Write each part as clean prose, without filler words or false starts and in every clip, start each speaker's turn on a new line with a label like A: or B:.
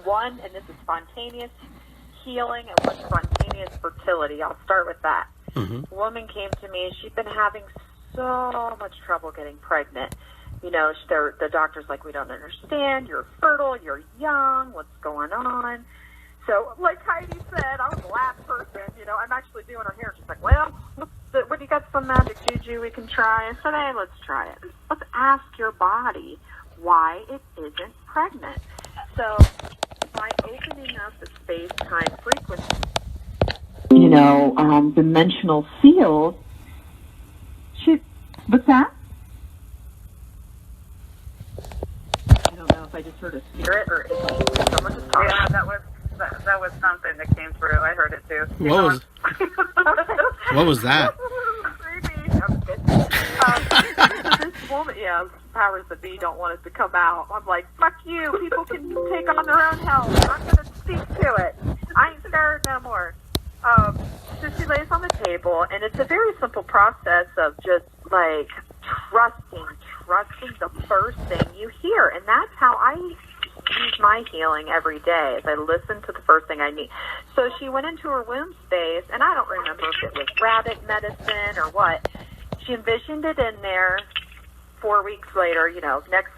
A: One, and this is spontaneous healing, and one's spontaneous fertility. I'll start with that. A woman came to me, she'd been having so much trouble getting pregnant. You know, the doctor's like, we don't understand, you're fertile, you're young, what's going on? So, like Heidi said, I was the last person, you know, I'm actually doing her hair. She's like, well, what do you got, some magic juju we can try? I said, hey, let's try it. Let's ask your body why it isn't pregnant. So, by opening up the space-time frequency, you know, dimensional field, what's that? I don't know if I just heard a spirit or if someone just talking.
B: Yeah, that was something that came through. I heard it too.
C: What was that?
A: Creepy. This woman, powers that be don't want it to come out. I'm like, fuck you. People can take on their own health. I'm going to speak to it. I ain't scared no more. So she lays on the table, and it's a very simple process of just like trusting the first thing you hear. And that's how I use my healing every day, as I listen to the first thing I need. So she went into her womb space, and I don't remember if it was rabbit medicine or what. She envisioned it in there. 4 weeks later, you know, next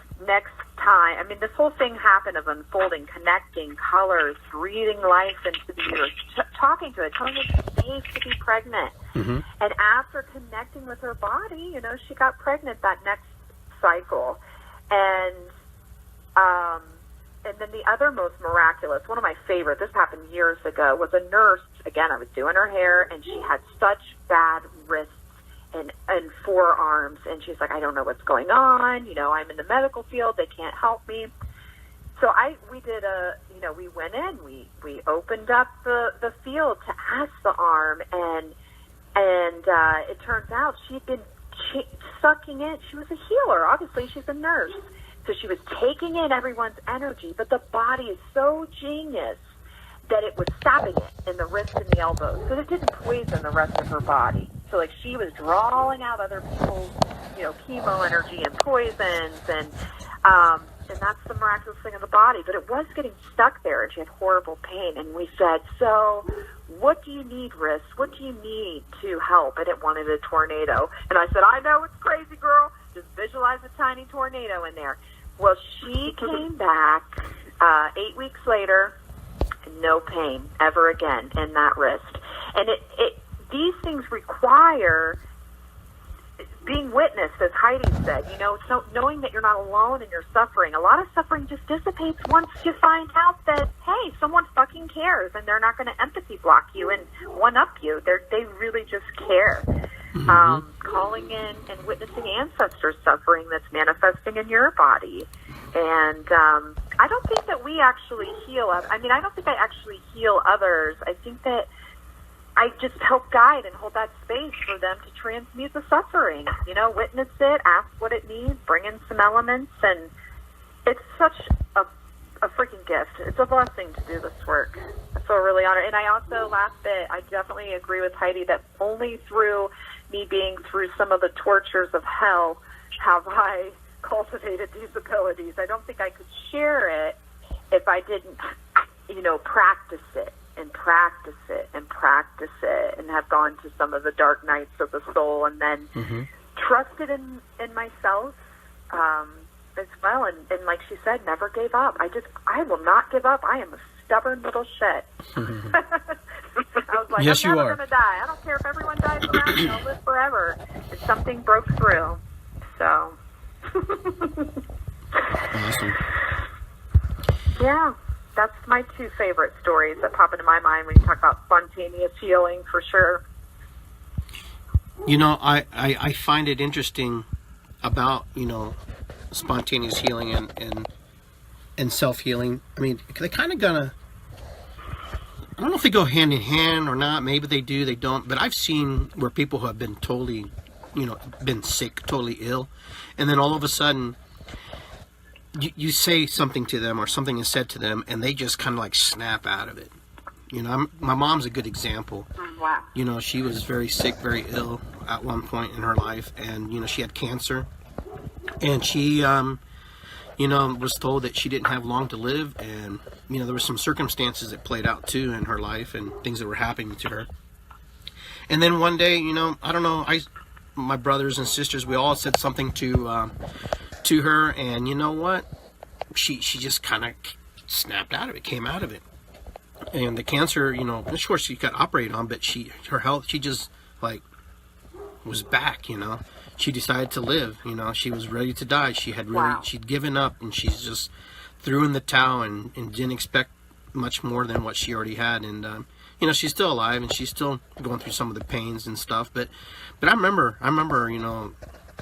A: time. I mean, this whole thing happened of unfolding, connecting, colors, breathing life into the uterus, talking to it, telling it it's safe to be pregnant. And after connecting with her body, you know, she got pregnant that next cycle. And then the other most miraculous, one of my favorite, this happened years ago, was a nurse. Again, I was doing her hair, and she had such bad wrists and forearms, and she's like, I don't know what's going on, you know, I'm in the medical field, they can't help me. So we went in, we opened up the field to ask the arm, and it turns out she'd been sucking in, she was a healer, obviously she's a nurse, so she was taking in everyone's energy, but the body is so genius that it was stabbing it in the wrist and the elbows, so it didn't poison the rest of her body. So, like, she was drawing out other people's, you know, chemo energy and poisons, and that's the miraculous thing of the body. But it was getting stuck there, and she had horrible pain. And we said, so what do you need, Riss? What do you need to help? And it wanted a tornado. And I said, I know it's crazy, girl. Just visualize a tiny tornado in there. Well, she came back 8 weeks later, no pain ever again in that wrist. And these things require being witnessed, as Heidi said, you know, so knowing that you're not alone in your suffering. A lot of suffering just dissipates once you find out that, hey, someone fucking cares, and they're not going to empathy block you and one-up you. They really just care. Calling in and witnessing ancestors' suffering that's manifesting in your body. And I don't think that we actually heal. I mean, I don't think I actually heal others. I think that I just help guide and hold that space for them to transmute the suffering. You know, witness it, ask what it needs, bring in some elements, and it's such a freaking gift. It's a blessing to do this work. I feel really honored. And I also, last bit, I definitely agree with Heidi that only through me being through some of the tortures of hell have I cultivated these abilities. I don't think I could share it if I didn't, you know, practice it. And practice it and practice it, and have gone to some of the dark nights of the soul, and then trusted in myself as well. And like she said, never gave up. I will not give up. I am a stubborn little shit. I was like,
C: yes,
A: I'm never going to die. I don't care if everyone dies around me. I'll live forever. And something broke through. So.
C: Awesome.
A: Yeah. That's my two favorite stories that pop into my mind when you talk about spontaneous healing, for sure.
C: You know, I find it interesting about, you know, spontaneous healing and self-healing. I mean, they kind of gonna, I don't know if they go hand in hand or not. Maybe they do, they don't. But I've seen where people who have been totally, you know, been sick, totally ill, and then all of a sudden, you say something to them or something is said to them and they just kind of like snap out of it. You know, my mom's a good example.
A: Wow.
C: You know, she was very sick, very ill at one point in her life, and, you know, she had cancer. And she, you was told that she didn't have long to live, and there were some circumstances that played out too in her life and things that were happening to her. And then one day, I don't know, my brothers and sisters, we all said something to her, and you know what? She just kind of snapped out of it, came out of it. And the cancer, sure, she got operated on, but her health, she just was back. She decided to live. She was ready to die. She'd given up, and she's just threw in the towel and didn't expect much more than what she already had. And she's still alive, and she's still going through some of the pains and stuff. But I remember,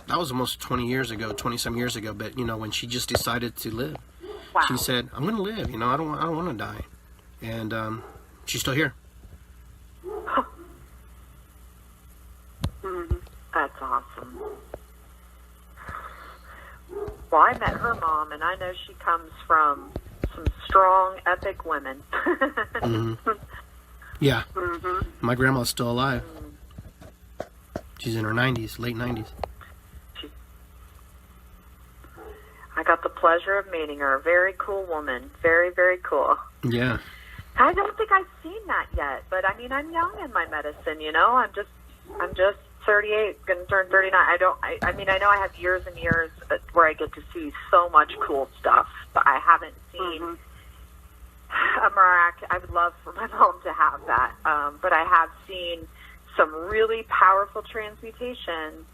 C: that was almost 20 some years ago. But when she just decided to live, she said, "I'm going to live. I don't want to die." And she's still here.
A: That's awesome. Well, I met her mom, and I know she comes from some strong, epic women.
C: Yeah. My grandma's still alive. She's in her 90s, late 90s.
A: I got the pleasure of meeting her. Very cool woman. Very, very cool.
C: Yeah.
A: I don't think I've seen that yet, but I mean, I'm young in my medicine, I'm just 38, going to turn 39. I mean, I know I have years and years where I get to see so much cool stuff, but I haven't seen a miracle. I would love for my mom to have that, but I have seen some really powerful transmutation,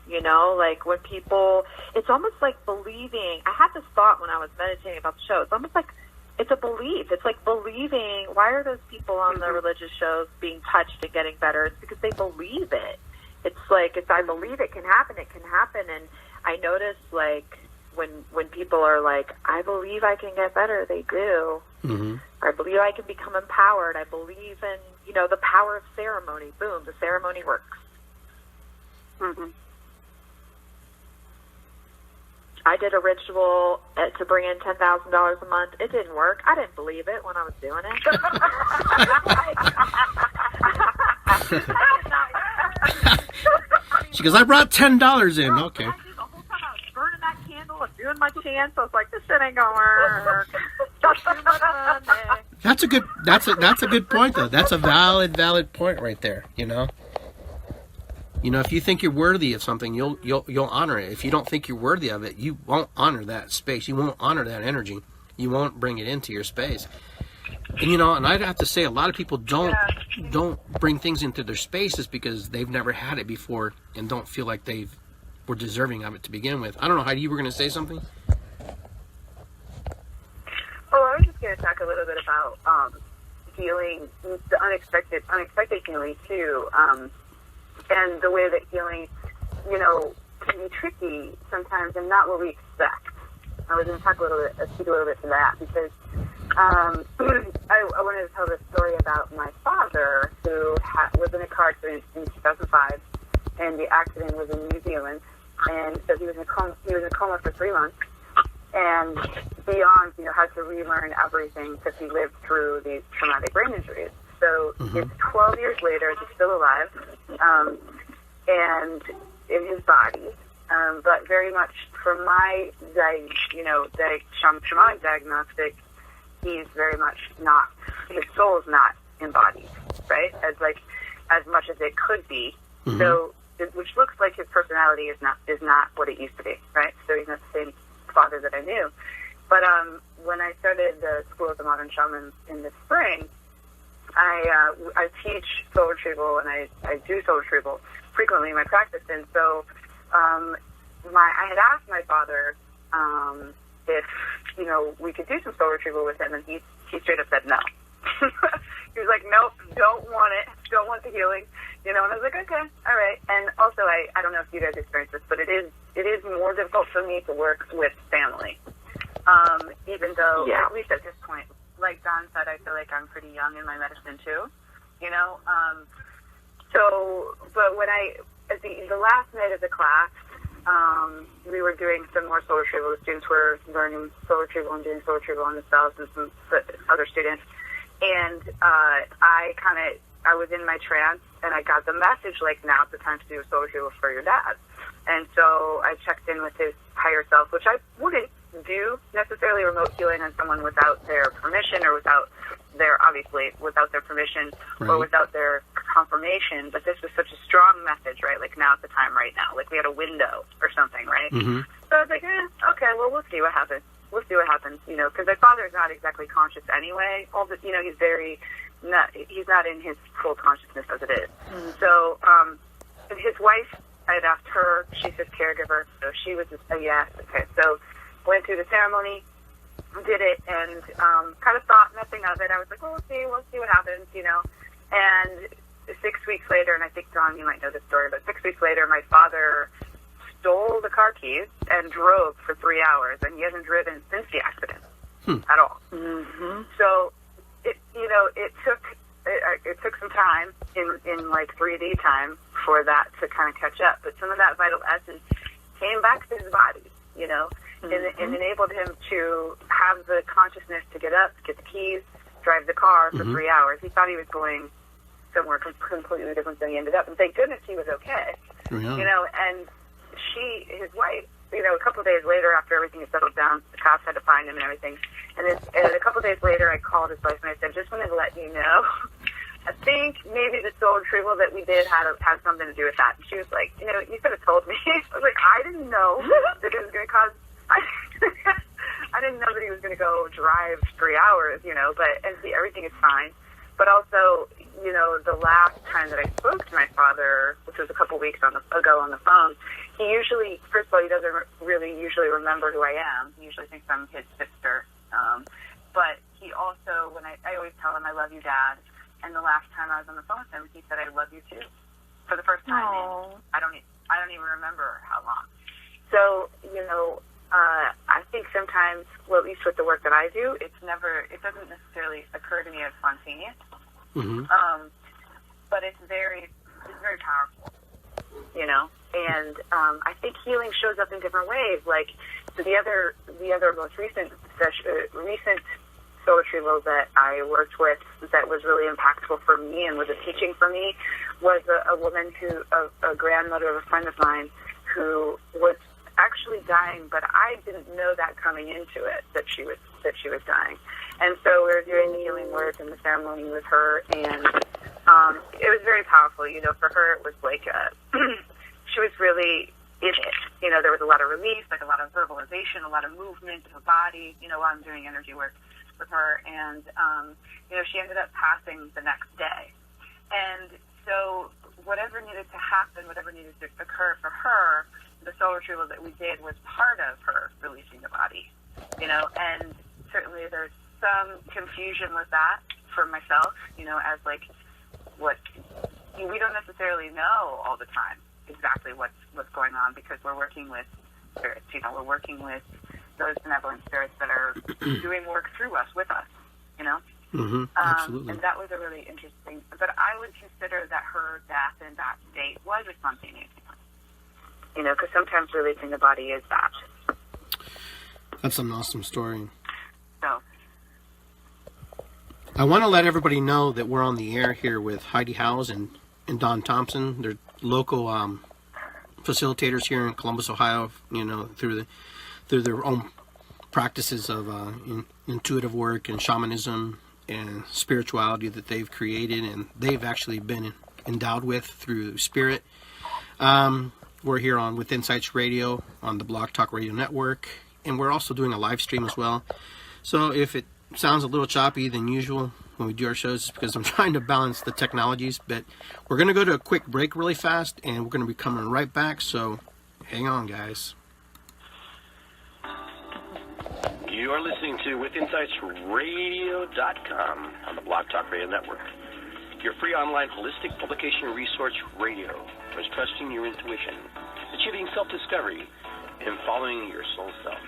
A: like when people, it's almost like believing. I had this thought when I was meditating about the show. It's almost like it's a belief. It's like believing. Why are those people on the religious shows being touched and getting better? It's because they believe it. It's like, if I believe it can happen, it can happen. And I notice, like, when people are like, I believe I can get better, they do. I believe I can become empowered. I believe in, the power of ceremony. Boom, the ceremony works. I did a ritual to bring in $10,000 a month. It didn't work. I didn't believe it when I was doing it.
C: She goes, I brought $10 in. Okay.
A: The whole time I was burning that candle and doing my chants, I was like, this shit ain't gonna work.
C: That's a good point, though. That's a valid point right there. If you think you're worthy of something, you'll honor it. If you don't think you're worthy of it, you won't honor that space. You won't honor that energy. You won't bring it into your space. And and I'd have to say, a lot of people don't bring things into their spaces because they've never had it before and don't feel like they were deserving of it to begin with. I don't know, Heidi, you were going to say something?
B: Oh, I was just going to talk a little bit about healing, the unexpected healing too, and the way that healing, can be tricky sometimes and not what we expect. I was going to speak a little bit to that because I wanted to tell this story about my father who was in a car accident in 2005, and the accident was in New Zealand, and so he was in a coma for 3 months, and beyond, had to relearn everything because he lived through these traumatic brain injuries. So it's 12 years later, he's still alive, and in his body, but very much from my, shamanic diagnostic, he's very much not, his soul is not embodied, right? As much as it could be. So, which looks like his personality is not what it used to be, right? So he's not the same father that I knew. But when I started the School of the Modern Shaman in the spring, I teach soul retrieval, and I do soul retrieval frequently in my practice. And so I had asked my father if, we could do some soul retrieval with him, and he straight up said no. He was like, nope, don't want it, don't want the healing, and I was like, okay, all right. And also, I don't know if you guys experience this, but it is more difficult for me to work with family, even though, at least at this point, like Don said, I feel like I'm pretty young in my medicine too, but when at the last night of the class, we were doing some more soul retrieval. The students were learning soul retrieval and doing soul retrieval on themselves and some other students. And I was in my trance, and I got the message, like, now's the time to do a soul retrieval for your dad. And so I checked in with his higher self, which I wouldn't do necessarily remote healing on someone without their permission or without their permission or without their confirmation. But this was such a strong message, right? Like, now's the time right now. Like, we had a window or something, right?
C: Mm-hmm.
B: So I was like, okay, well, we'll see what happens. We'll see what happens, you know, because my father's not exactly conscious anyway. You know, he's not in his full consciousness as it is. Mm-hmm. So, his wife, I had asked her, she's his caregiver, so she was just a yes. Okay, so went through the ceremony, did it, and kind of thought nothing of it. I was like, well, we'll see what happens, you know. And 6 weeks later, and I think, Dawn, you might know this story, but 6 weeks later, my father stole the car keys and drove for 3 hours, and he hasn't driven since the accident at all. Mm-hmm. So, it took some time in like 3D time for that to kind of catch up, but some of that vital essence came back to his body, you know, and enabled him to have the consciousness to get up, get the keys, drive the car for 3 hours. He thought he was going somewhere completely different than he ended up, and thank goodness he was okay. Yeah. You know, and his wife, you know, a couple of days later, after everything had settled down, the cops had to find him and everything. And a couple of days later, I called his wife and I said, just wanted to let you know, I think maybe the soul retrieval that we did had something to do with that. And she was like, you know, you could have told me. I was like, I didn't know that it was going to cause. I didn't know that he was going to go drive 3 hours, you know. And see, everything is fine. But also, you know, the last time that I spoke to my father, which was a couple weeks ago on the phone, he usually, first of all, he doesn't really usually remember who I am. He usually thinks I'm his sister. But he also, when I always tell him, I love you, Dad. And the last time I was on the phone with him, he said, I love you too. For the first time. I don't even remember how long. So, you know, I think sometimes, well, at least with the work that I do, it doesn't necessarily occur to me as spontaneous. Mm-hmm. But it's very powerful, you know. And I think healing shows up in different ways. Like, so the other most recent soul retrieval that I worked with that was really impactful for me and was a teaching for me was a woman a grandmother of a friend of mine who was actually dying, but I didn't know that coming into it, that she was dying. And so we were doing the healing work and the ceremony with her, and it was very powerful. You know, for her it was like she was really in it. You know, there was a lot of release, like a lot of verbalization, a lot of movement of the body, you know, while I'm doing energy work with her. And, you know, she ended up passing the next day. And so whatever needed to happen, whatever needed to occur for her, the soul retrieval that we did was part of her releasing the body, you know. And certainly there's some confusion with that for myself, you know, as like we don't necessarily know all the time exactly what's going on, because we're working with spirits, you know, we're working with those benevolent spirits that are doing work through us, with us, you know.
C: Mm-hmm, absolutely.
B: And that was a really interesting, but I would consider that her death in that state was a spontaneous one, you know, because sometimes releasing the body is that.
C: That's an awesome story.
B: So
C: I want to let everybody know that we're on the air here with Heidi Howes and Don Thompson. They're local facilitators here in Columbus, Ohio, you know, through their own practices of intuitive work and shamanism and spirituality that they've created and they've actually been endowed with through spirit. We're here on With Insights Radio on the Blog Talk Radio Network, and we're also doing a live stream as well. So if it sounds a little choppy than usual when we do our shows, it's because I'm trying to balance the technologies. But we're going to go to a quick break really fast, and we're going to be coming right back. So hang on, guys.
D: You are listening to WithinsightsRadio.com on the Blog Talk Radio Network, your free online holistic publication resource radio for trusting your intuition, achieving self-discovery, and following your soul self.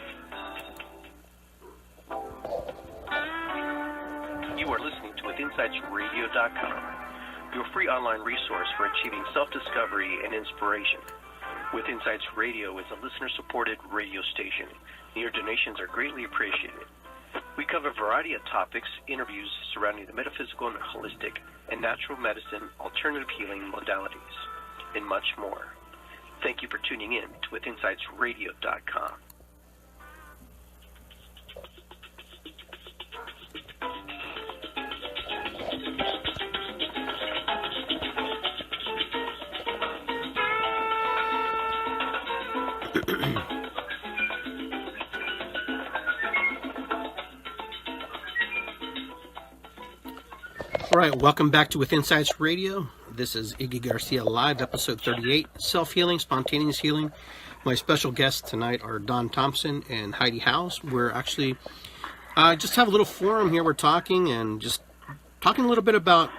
D: You are listening to WithinsightsRadio.com, your free online resource for achieving self-discovery and inspiration. With Insights Radio is a listener-supported radio station. Your donations are greatly appreciated. We cover a variety of topics, interviews surrounding the metaphysical and holistic and natural medicine, alternative healing modalities, and much more. Thank you for tuning in to WithinsightsRadio.com.
C: All right, welcome back to With Insights Radio. This is Iggy Garcia Live, episode 38, Self-Healing, Spontaneous Healing. My special guests tonight are Don Thompson and Heidi House. We're actually just have a little forum here. We're talking a little bit about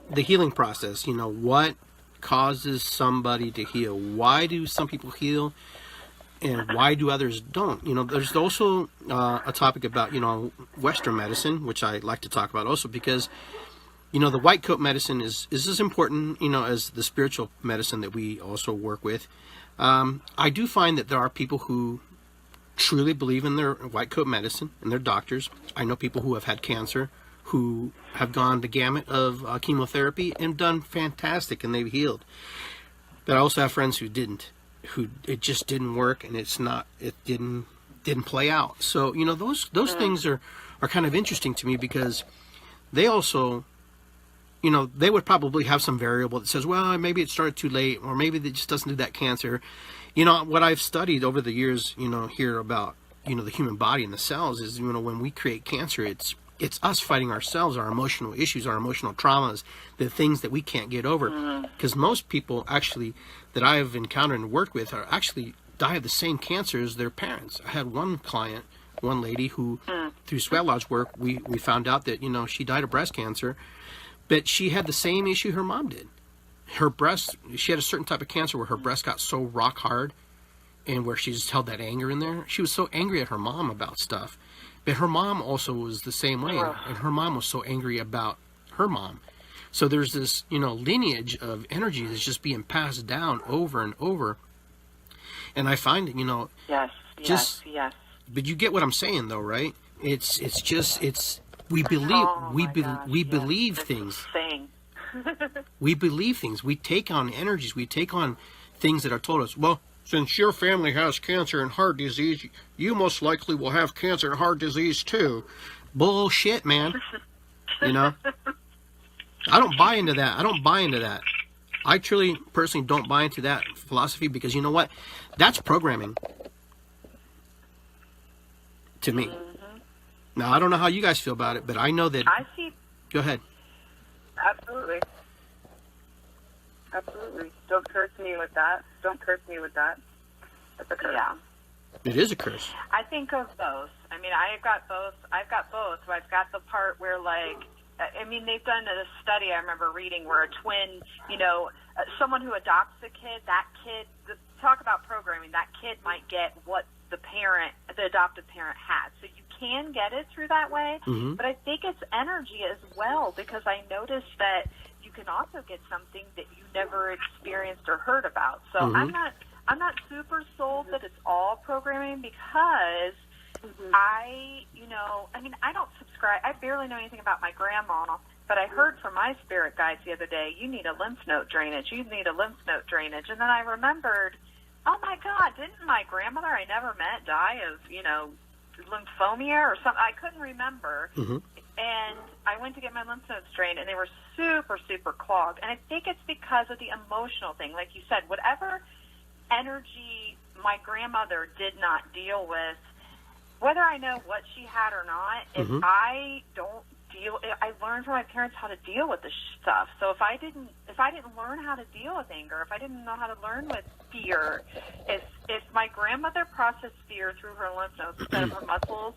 C: the healing process. You know, what causes somebody to heal? Why do some people heal? And why do others don't? You know, there's also a topic about, Western medicine, which I like to talk about also because, the white coat medicine is as important, as the spiritual medicine that we also work with. I do find that there are people who truly believe in their white coat medicine and their doctors. I know people who have had cancer, who have gone the gamut of chemotherapy and done fantastic and they've healed. But I also have friends who didn't, who it just didn't work and it didn't play out. So, those things are kind of interesting to me because they also, they would probably have some variable that says, well, maybe it started too late, or maybe it just doesn't do that cancer. What I've studied over the years, here about, the human body and the cells is, when we create cancer, it's us fighting ourselves, our emotional issues, our emotional traumas, the things that we can't get over. Because most people actually that I have encountered and worked with are actually die of the same cancer as their parents. I had one client, one lady who, through sweat lodge work, we found out that, she died of breast cancer. But she had the same issue her mom did. She had a certain type of cancer where her breast got so rock hard and where she just held that anger in there. She was so angry at her mom about stuff. But her mom also was the same way. And her mom was so angry about her mom. So there's this, lineage of energy that's just being passed down over and over. And I find,
A: Yes.
C: But you get what I'm saying, though, right? We believe things. We believe things. We take on energies. We take on things that are told us. Well, since your family has cancer and heart disease, you most likely will have cancer and heart disease too. Bullshit, man. I don't buy into that. I truly, personally don't buy into that philosophy because you know what? That's programming. To me. Now, I don't know how you guys feel about it, but I know that...
B: I see...
C: Go ahead.
B: Absolutely. Don't curse me with that. That's a curse.
A: Yeah.
C: It is a curse.
A: I think of both. I've got both. I've got the part where, they've done a study I remember reading where a twin, someone who adopts a kid, talk about programming, that kid might get what the adopted parent has. So you can get it through that way, but I think it's energy as well because I noticed that you can also get something that you never experienced or heard about. So I'm not super sold that it's all programming because I don't subscribe. I barely know anything about my grandma, but I heard from my spirit guides the other day, you need a lymph node drainage. And then I remembered, oh my God, didn't my grandmother I never met die of, lymphomia or something? I couldn't remember. And I went to get my lymph nodes drained, and they were super, super clogged. And I think it's because of the emotional thing. Like you said, whatever energy my grandmother did not deal with, whether I know what she had or not, if I learned from my parents how to deal with this stuff. So if I didn't learn how to deal with anger, if I didn't know how to learn with fear, if my grandmother processed fear through her lymph nodes instead of her muscles,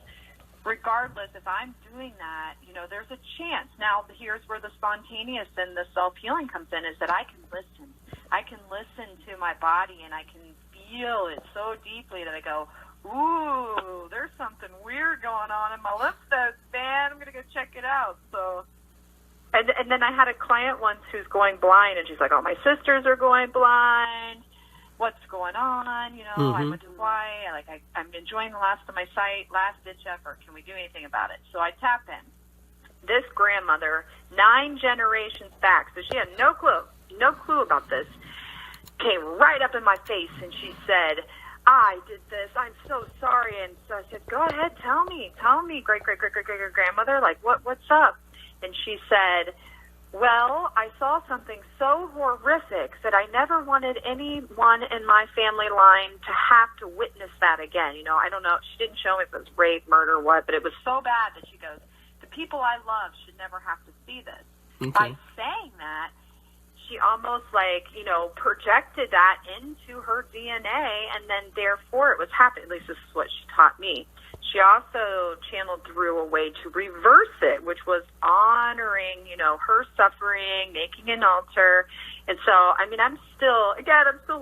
A: regardless, if I'm doing that, there's a chance. Now, here's where the spontaneous and the self-healing comes in, is that I can listen. I can listen to my body, and I can feel it so deeply that I go, ooh, there's something weird going on in my lymph nodes, man. I'm going to go check it out. So, and then I had a client once who's going blind, and she's like, oh, my sisters are going blind. What's going on? I went to Hawaii. I'm enjoying the last of my sight, last-ditch effort. Can we do anything about it? So I tap in. This grandmother, 9 generations back, so she had no clue about this, came right up in my face, and she said, I did this. I'm so sorry. And so I said, go ahead, tell me, great grandmother, what's up? And she said, Well, I saw something so horrific that I never wanted anyone in my family line to have to witness that again. You know, I don't know. She didn't show me if it was rape, murder, what, but it was so bad that she goes, the people I love should never have to see this.
C: Okay.
A: By saying that, she almost like, you know, projected that into her DNA, and then therefore it was happening. At least this is what she taught me. She also channeled through a way to reverse it, which was honoring, you know, her suffering, making an altar. And so, I mean, I'm still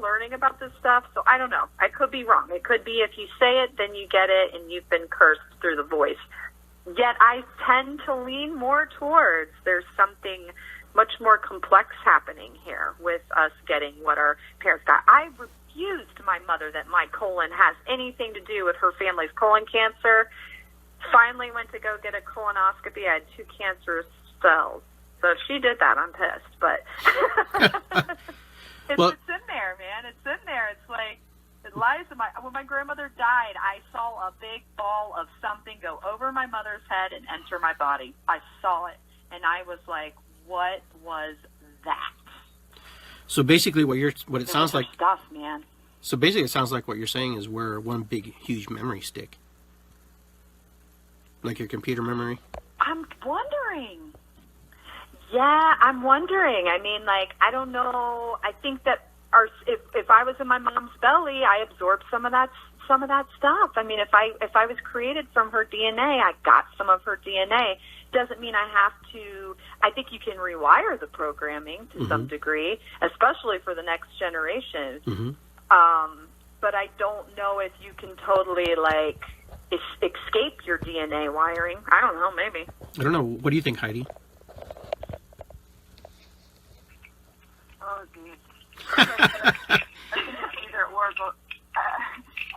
A: learning about this stuff, so I don't know. I could be wrong. It could be if you say it, then you get it, and you've been cursed through the voice. Yet I tend to lean more towards there's something much more complex happening here with us getting what our parents got. I refused to my mother that my colon has anything to do with her family's colon cancer. Finally went to go get a colonoscopy. I had 2 cancerous cells. So if she did that, I'm pissed. But it's in there, man. It's in there. It's like, it lies in when my grandmother died, I saw a big ball of something go over my mother's head and enter my body. I saw it. And I was like, what was that?
C: So basically, what it sounds like.
A: Stuff, man.
C: So basically, it sounds like what you're saying is we're one big, huge memory stick, like your computer memory.
A: I'm wondering. Yeah, I'm wondering. I mean, like, I don't know. I think that if I was in my mom's belly, I absorbed some of that stuff. I mean, if I was created from her DNA, I got some of her DNA. Doesn't mean I have to. I think you can rewire the programming to some degree, especially for the next generation. But I don't know if you can totally like escape your DNA wiring. I don't know. Maybe.
C: I don't know. What do you think, Heidi?
B: Oh, geez. I think it's either or. Both.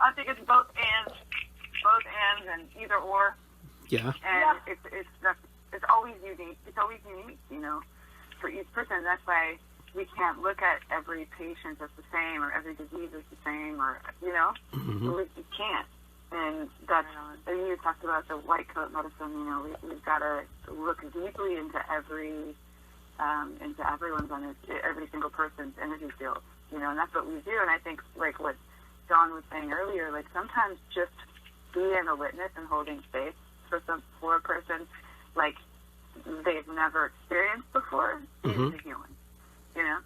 B: I think it's both ands and either or.
C: Yeah.
B: And it's always unique. It's always unique, you know, for each person. That's why we can't look at every patient as the same or every disease as the same, or, you know, we can't. And that's, and you talked about the white coat medicine, you know, we've got to look deeply into everyone's, every single person's energy field, you know, and that's what we do. And I think, like what John was saying earlier, like sometimes just being a witness and holding space for a person like they've never experienced before is the healing. You know,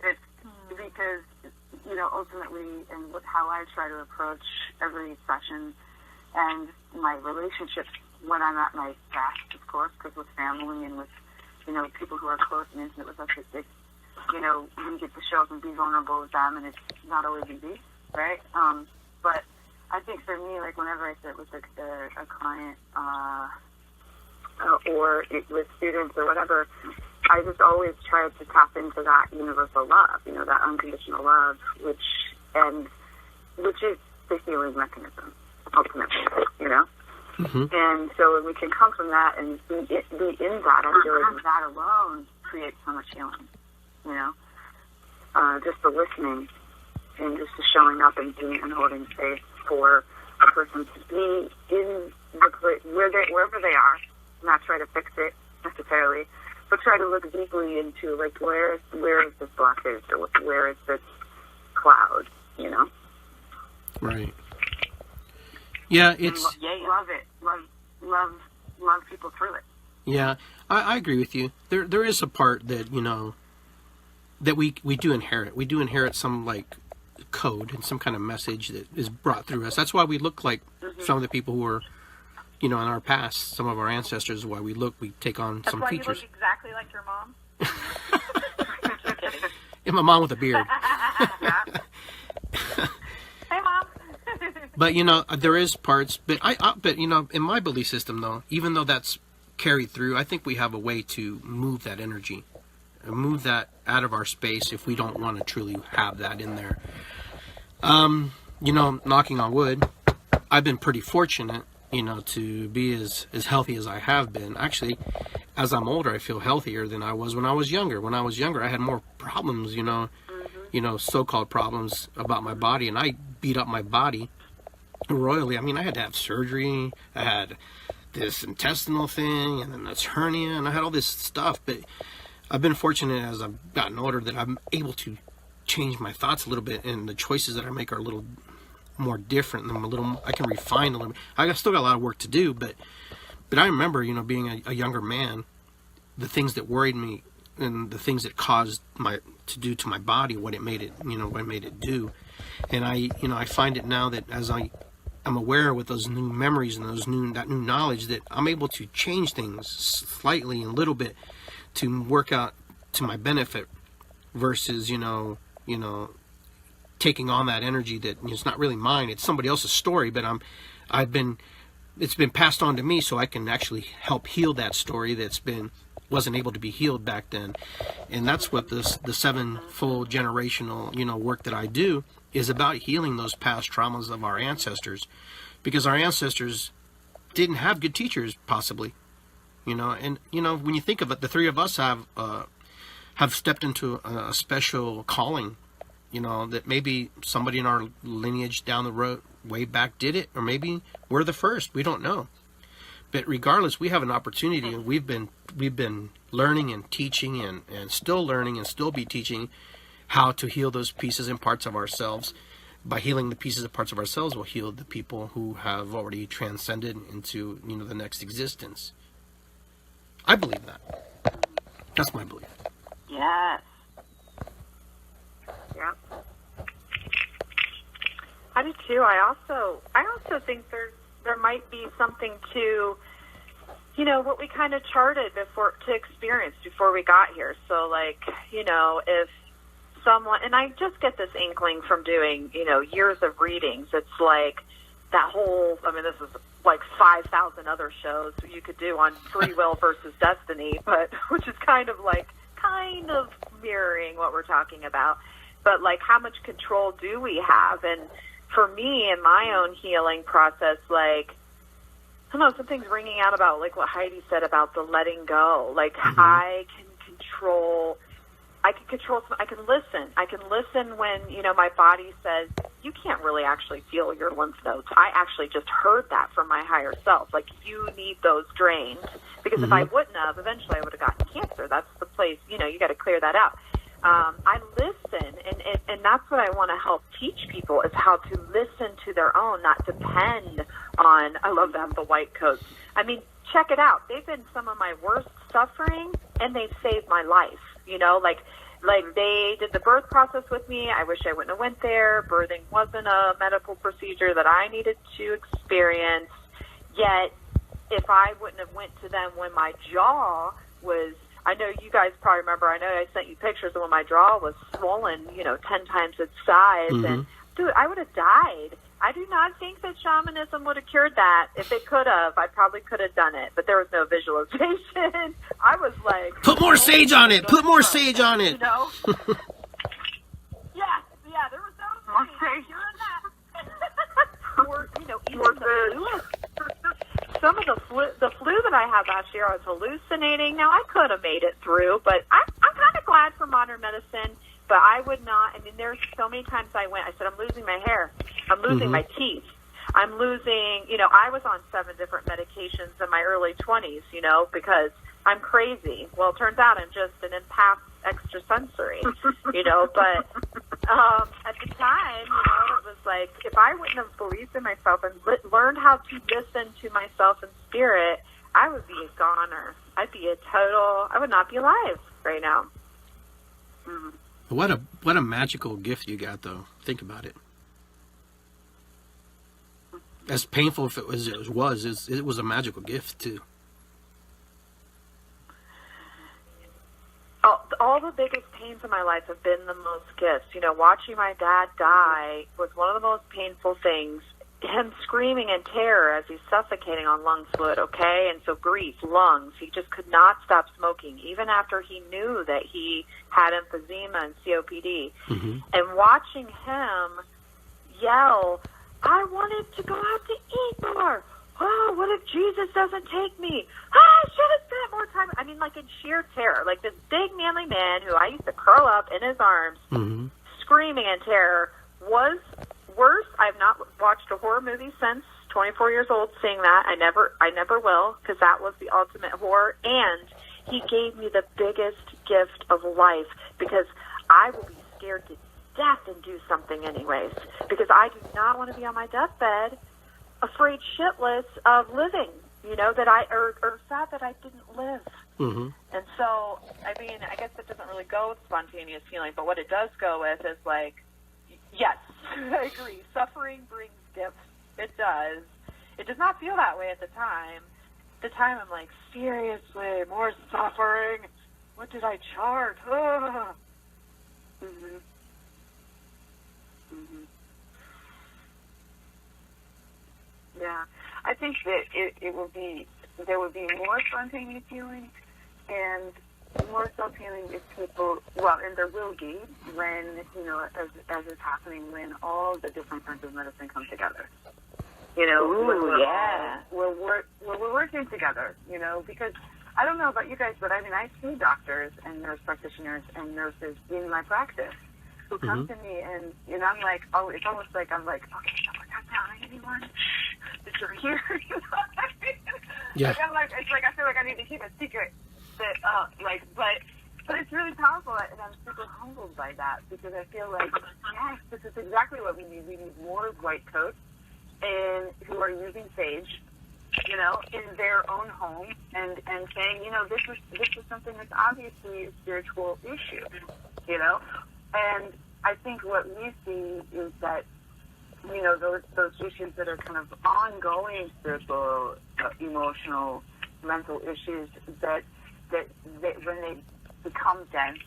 B: it's because, you know, ultimately, and with how I try to approach every session and my relationships when I'm at my best, of course, because with family and with, you know, people who are close and intimate with us, it's you know, we get to show up and be vulnerable with them, and it's not always easy, right? But I think for me, like whenever I sit with a client or with students or whatever, I just always try to tap into that universal love, you know, that unconditional love, which is the healing mechanism, ultimately, you know? And so when we can come from that and be in that, I feel like that alone creates so much healing, you know? Just the listening and just the showing up and being and holding space for a person to be in the place wherever they are, not try to fix it necessarily, but try to look deeply into like where is this blockage or where is this cloud, you know?
C: Right. Yeah, it's
B: love it, love people through it.
C: Yeah, I agree with you. There is a part that, you know, that we do inherit. We do inherit some like code and some kind of message that is brought through us. That's why we look like some of the people who are, you know, in our past, some of our ancestors. Why we take on some features.
A: That's why you look exactly like your mom. Just kidding.
C: And my mom with a beard.
A: Hey, Mom.
C: But you know, there is parts. But but you know, in my belief system, though, even though that's carried through, I think we have a way to move that energy, and move that out of our space if we don't want to truly have that in there. You know, knocking on wood, I've been pretty fortunate, you know, to be as healthy as I have been. Actually, as I'm older, I feel healthier than I was when I was younger. When I was younger, I had more problems, you know, so-called problems about my body, and I beat up my body royally. I mean, I had to have surgery. I had this intestinal thing, and then this hernia, and I had all this stuff. But I've been fortunate as I've gotten older that I'm able to change my thoughts a little bit, and the choices that I make are a little more different. And I can refine a little bit. I still got a lot of work to do, but I remember, being a younger man, the things that worried me and the things that caused to do to my body, what it made it do. And I find it now that as I'm aware with those new memories and that new knowledge, that I'm able to change things slightly and a little bit to work out to my benefit, versus taking on that energy that it's not really mine. It's somebody else's story, but it's been passed on to me, so I can actually help heal that story wasn't able to be healed back then. And that's what the sevenfold generational work that I do is about, healing those past traumas of our ancestors, because our ancestors didn't have good teachers, possibly. And when you think of it, the three of us have stepped into a special calling, that maybe somebody in our lineage down the road way back did it, or maybe we're the first. We don't know. But regardless, we have an opportunity, and we've been learning and teaching and still learning and still be teaching how to heal those pieces and parts of ourselves. By healing the pieces and parts of ourselves, we'll heal the people who have already transcended into the next existence. I believe that. That's my belief.
B: Yes. Yeah.
A: I do too. I also think there might be something to, what we kind of charted to experience before we got here. So if someone, and I just get this inkling from doing, years of readings. It's like that whole, this is like 5,000 other shows you could do on free will versus destiny, but which is kind of mirroring what we're talking about. But how much control do we have? And for me, in my own healing process, I don't know, something's ringing out about what Heidi said about the letting go. I can control, I can listen when, my body says, you can't really actually feel your lymph nodes. I actually just heard that from my higher self. You need those drained. Because if I wouldn't have, eventually I would have gotten cancer. That's the place, you got to clear that out. I listen, and that's what I want to help teach people, is how to listen to their own, not depend on, I love that, the white coats. Check it out. They've been some of my worst suffering, and they've saved my life, they did the birth process with me. I wish I wouldn't have went there. Birthing wasn't a medical procedure that I needed to experience. Yet, if I wouldn't have went to them when my jaw was, I know you guys probably remember, I know I sent you pictures of when my jaw was swollen, 10 times its size. And, dude, I would have died. I do not think that shamanism would have cured that. If it could have, I probably could have done it. But there was no visualization. I was like...
C: Put more sage on it! Put more sage on it!
A: Yeah, there was no sage. Or, even the flu. Some of the flu that I had last year, I was hallucinating. Now, I could have made it through, but I'm kind of glad for modern medicine. But I would not, there's so many times I said, I'm losing my hair. I'm losing my teeth. I'm losing, I was on 7 different medications in my early 20s, because I'm crazy. Well, it turns out I'm just an empath extrasensory, but at the time, it was like, if I wouldn't have believed in myself and learned how to listen to myself in spirit, I would be a goner. I would not be alive right now.
C: Mm. What a magical gift you got, though. Think about it. As painful as it was a magical gift too.
A: All the biggest pains in my life have been the most gifts. Watching my dad die was one of the most painful things. Him screaming in terror as he's suffocating on lung fluid, okay? And so grief, lungs. He just could not stop smoking, even after he knew that he had emphysema and COPD. Mm-hmm. And watching him yell, I wanted to go out to eat more. Oh, what if Jesus doesn't take me? I should have spent more time. In sheer terror. This big manly man who I used to curl up in his arms, screaming in terror, was worse. I've not watched a horror movie since 24 years old seeing that. I never will, because that was the ultimate horror. And he gave me the biggest gift of life, because I will be scared to death and do something anyways, because I do not want to be on my deathbed afraid shitless of living, that or sad that I didn't live.
C: Mm-hmm.
A: And so, I mean, I guess that doesn't really go with spontaneous healing, but what it does go with is like, yes, I agree. Suffering brings gifts. It does. It does not feel that way at the time. At the time, I'm like, seriously, more suffering? What did I chart? Ugh. Mm-hmm.
B: Mm-hmm. Yeah, I think that there would be more spontaneous healing and more self-healing if people, and there will be when, as is happening, when all the different kinds of medicine come together. We're working together, because I don't know about you guys, but I mean, I see doctors and nurse practitioners and nurses in my practice who come to me and I'm like, it's almost like I'm like, okay, so we're not telling anyone that you're here,
C: Yeah.
B: Like, it's like I feel like I need to keep a secret that, but it's really powerful, and I'm super humbled by that, because I feel like, yes, this is exactly what we need. We need more white coats and who are using sage, in their own home and saying, this is something that's obviously a spiritual issue, and I think what we see is that, those issues that are kind of ongoing spiritual, emotional, mental issues that when they become dense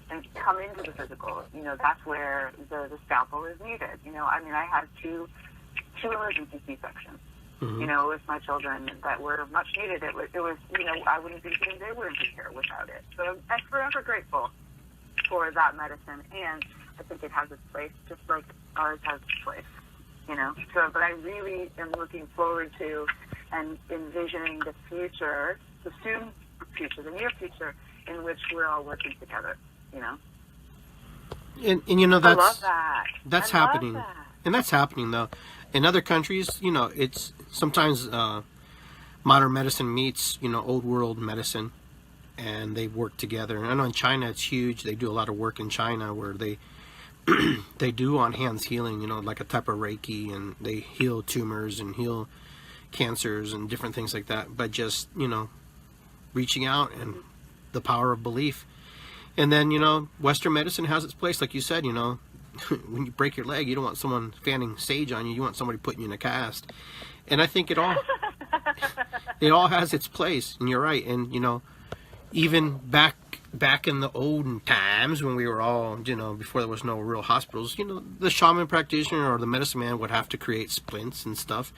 B: and come into the physical, that's where the scalpel is needed. I mean, I had two emergency C-sections, with my children that were much needed. It was I wouldn't be here, they wouldn't be here without it. So I'm forever grateful for that medicine, and I think it has its place, just like ours has its place, So, but I really am looking forward to and envisioning the future, the soon future, the near future, in which we're all working together,
C: And
A: I love that.
C: That's
A: I love
C: happening.
A: that.
C: And that's happening, though. In other countries, it's sometimes modern medicine meets, old world medicine, and they work together. And I know in China it's huge. They do a lot of work in China where they they do on hands healing, like a type of Reiki, and they heal tumors and heal cancers and different things like that. But just, reaching out and the power of belief. And then, Western medicine has its place, like you said, when you break your leg, you don't want someone fanning sage on you. You want somebody putting you in a cast. And I think it all has its place. And you're right. And, even back in the olden times when we were all, before there was no real hospitals, the shaman practitioner or the medicine man would have to create splints and stuff.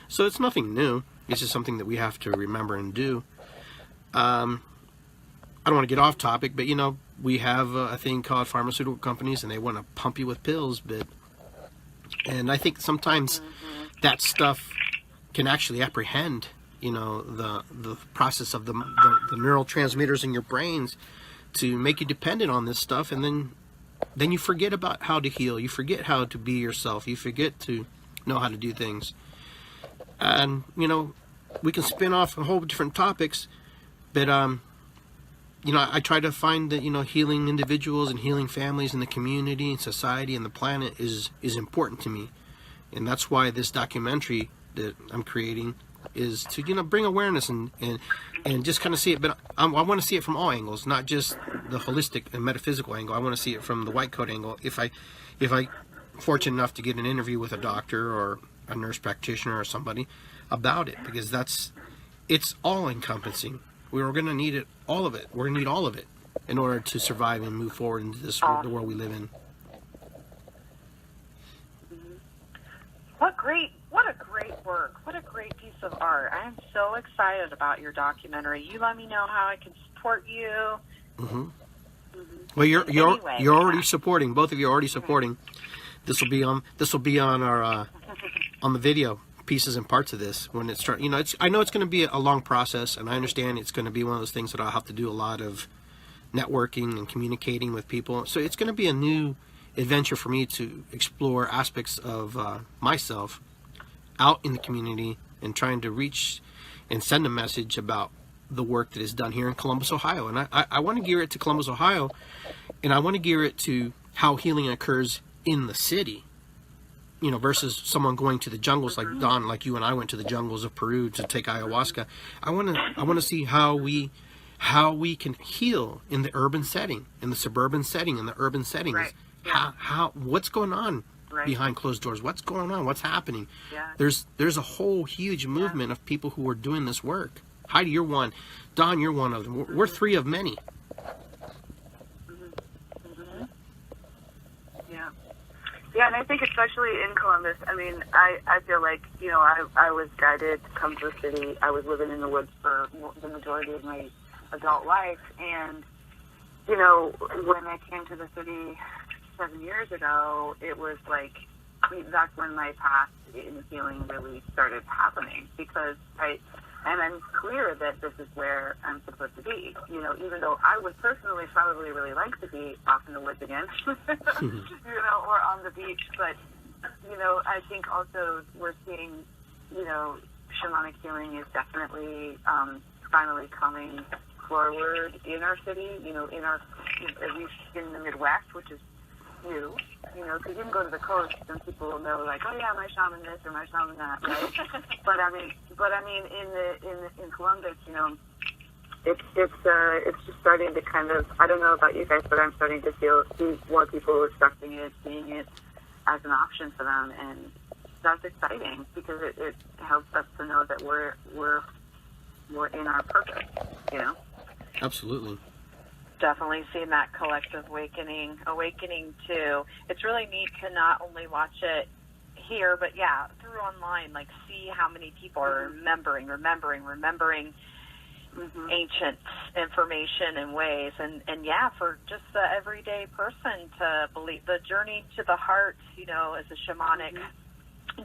C: So it's nothing new. It's just something that we have to remember and do. I don't want to get off topic, but, we have a thing called pharmaceutical companies, and they want to pump you with pills. And I think sometimes that stuff can actually apprehend, the process of the neurotransmitters in your brains to make you dependent on this stuff. And then you forget about how to heal. You forget how to be yourself. You forget to know how to do things. And, we can spin off a whole different topics, but, I try to find that, healing individuals and healing families in the community and society and the planet is important to me. And that's why this documentary that I'm creating is to, bring awareness and just kind of see it. But I want to see it from all angles, not just the holistic and metaphysical angle. I want to see it from the white coat angle. If I fortunate enough to get an interview with a doctor or a nurse practitioner or somebody about it, because it's all encompassing. We're going to need it, all of it. We're going to need all of it in order to survive and move forward into the world we live in.
A: What a great work. What a great piece of art. I am so excited about your documentary. You let me know how I can support you.
C: Mm-hmm. Well, you're already supporting. Both of you are already supporting. This will be on our on the video pieces and parts of this when it starts. I know it's going to be a long process, and I understand it's going to be one of those things that I'll have to do a lot of networking and communicating with people. So it's going to be a new adventure for me to explore aspects of myself out in the community and trying to reach and send a message about the work that is done here in Columbus, Ohio. And I want to gear it to Columbus, Ohio, and I want to gear it to how healing occurs in the city, you know, versus someone going to the jungles like Don, like you and I went to the jungles of Peru to take ayahuasca. I want to see how we can heal in the urban setting, in the suburban setting, in the urban settings.
B: Right. Yeah.
C: How what's going on
B: Right.
C: behind closed doors? What's going on? What's happening?
B: Yeah.
C: There's a whole huge movement of people who are doing this work. Heidi, you're one. Don, you're one of them. We're three of many.
B: Yeah. Yeah, and I think especially in Columbus, I mean, I feel like, you know, I was guided to come to the city. I was living in the woods for the majority of my adult life. And, you know, when I came to the city 7 years ago, it was like, I mean, that's when my path in healing really started happening, because I'm clear that this is where I'm supposed to be. You know, even though I would personally probably really like to be off in the woods again, you know, or on the beach. But, you know, I think also we're seeing, you know, shamanic healing is definitely finally coming forward in our city, you know, at least in the Midwest, which is new, you know, because you can go to the coast and people will know, like, oh yeah, my shaman this or my shaman that, right? but I mean, in Columbus, you know, it's just starting to kind of, I don't know about you guys, but I'm starting to see more people accepting it, seeing it as an option for them, and that's exciting because it helps us to know that we're in our purpose, you know.
C: Absolutely.
A: Definitely seen that collective awakening too. It's really neat to not only watch it here, but yeah, through online, like see how many people are remembering ancient information and ways, and yeah, for just the everyday person to believe the journey to the heart, you know, is a shamanic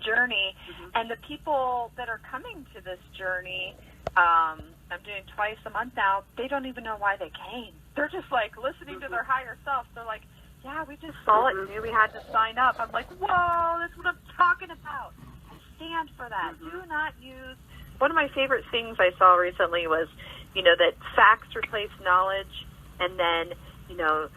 A: journey, and the people that are coming to this journey, I'm doing twice a month now, they don't even know why they came. They're just like listening to their higher self. They're like, yeah, we just saw it and knew we had to sign up. I'm like, whoa, that's what I'm talking about. I stand for that. Do not use. One of my favorite things I saw recently was, you know, that facts replaced knowledge, and then, you know,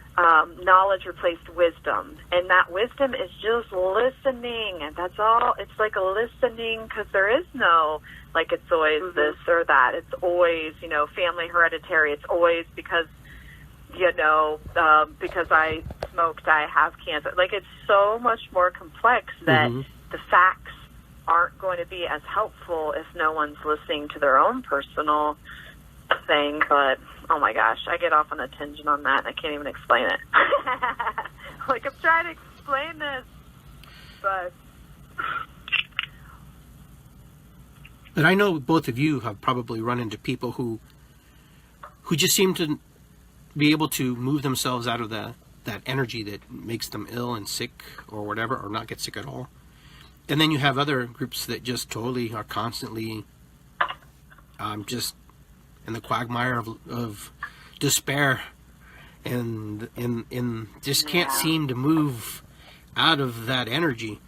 A: knowledge replaced wisdom. And that wisdom is just listening. And that's all. It's like a listening, because there is no, like, it's always this or that. It's always, you know, family hereditary. It's always because, you know, because I smoked, I have cancer. Like, it's so much more complex that the facts aren't going to be as helpful if no one's listening to their own personal thing. But, oh my gosh, I get off on a tangent on that, and I can't even explain it. Like, I'm trying to explain this, but...
C: But I know both of you have probably run into people who just seem to be able to move themselves out of that energy that makes them ill and sick or whatever, or not get sick at all. And then you have other groups that just totally are constantly just in the quagmire of despair and just can't seem to move out of that energy.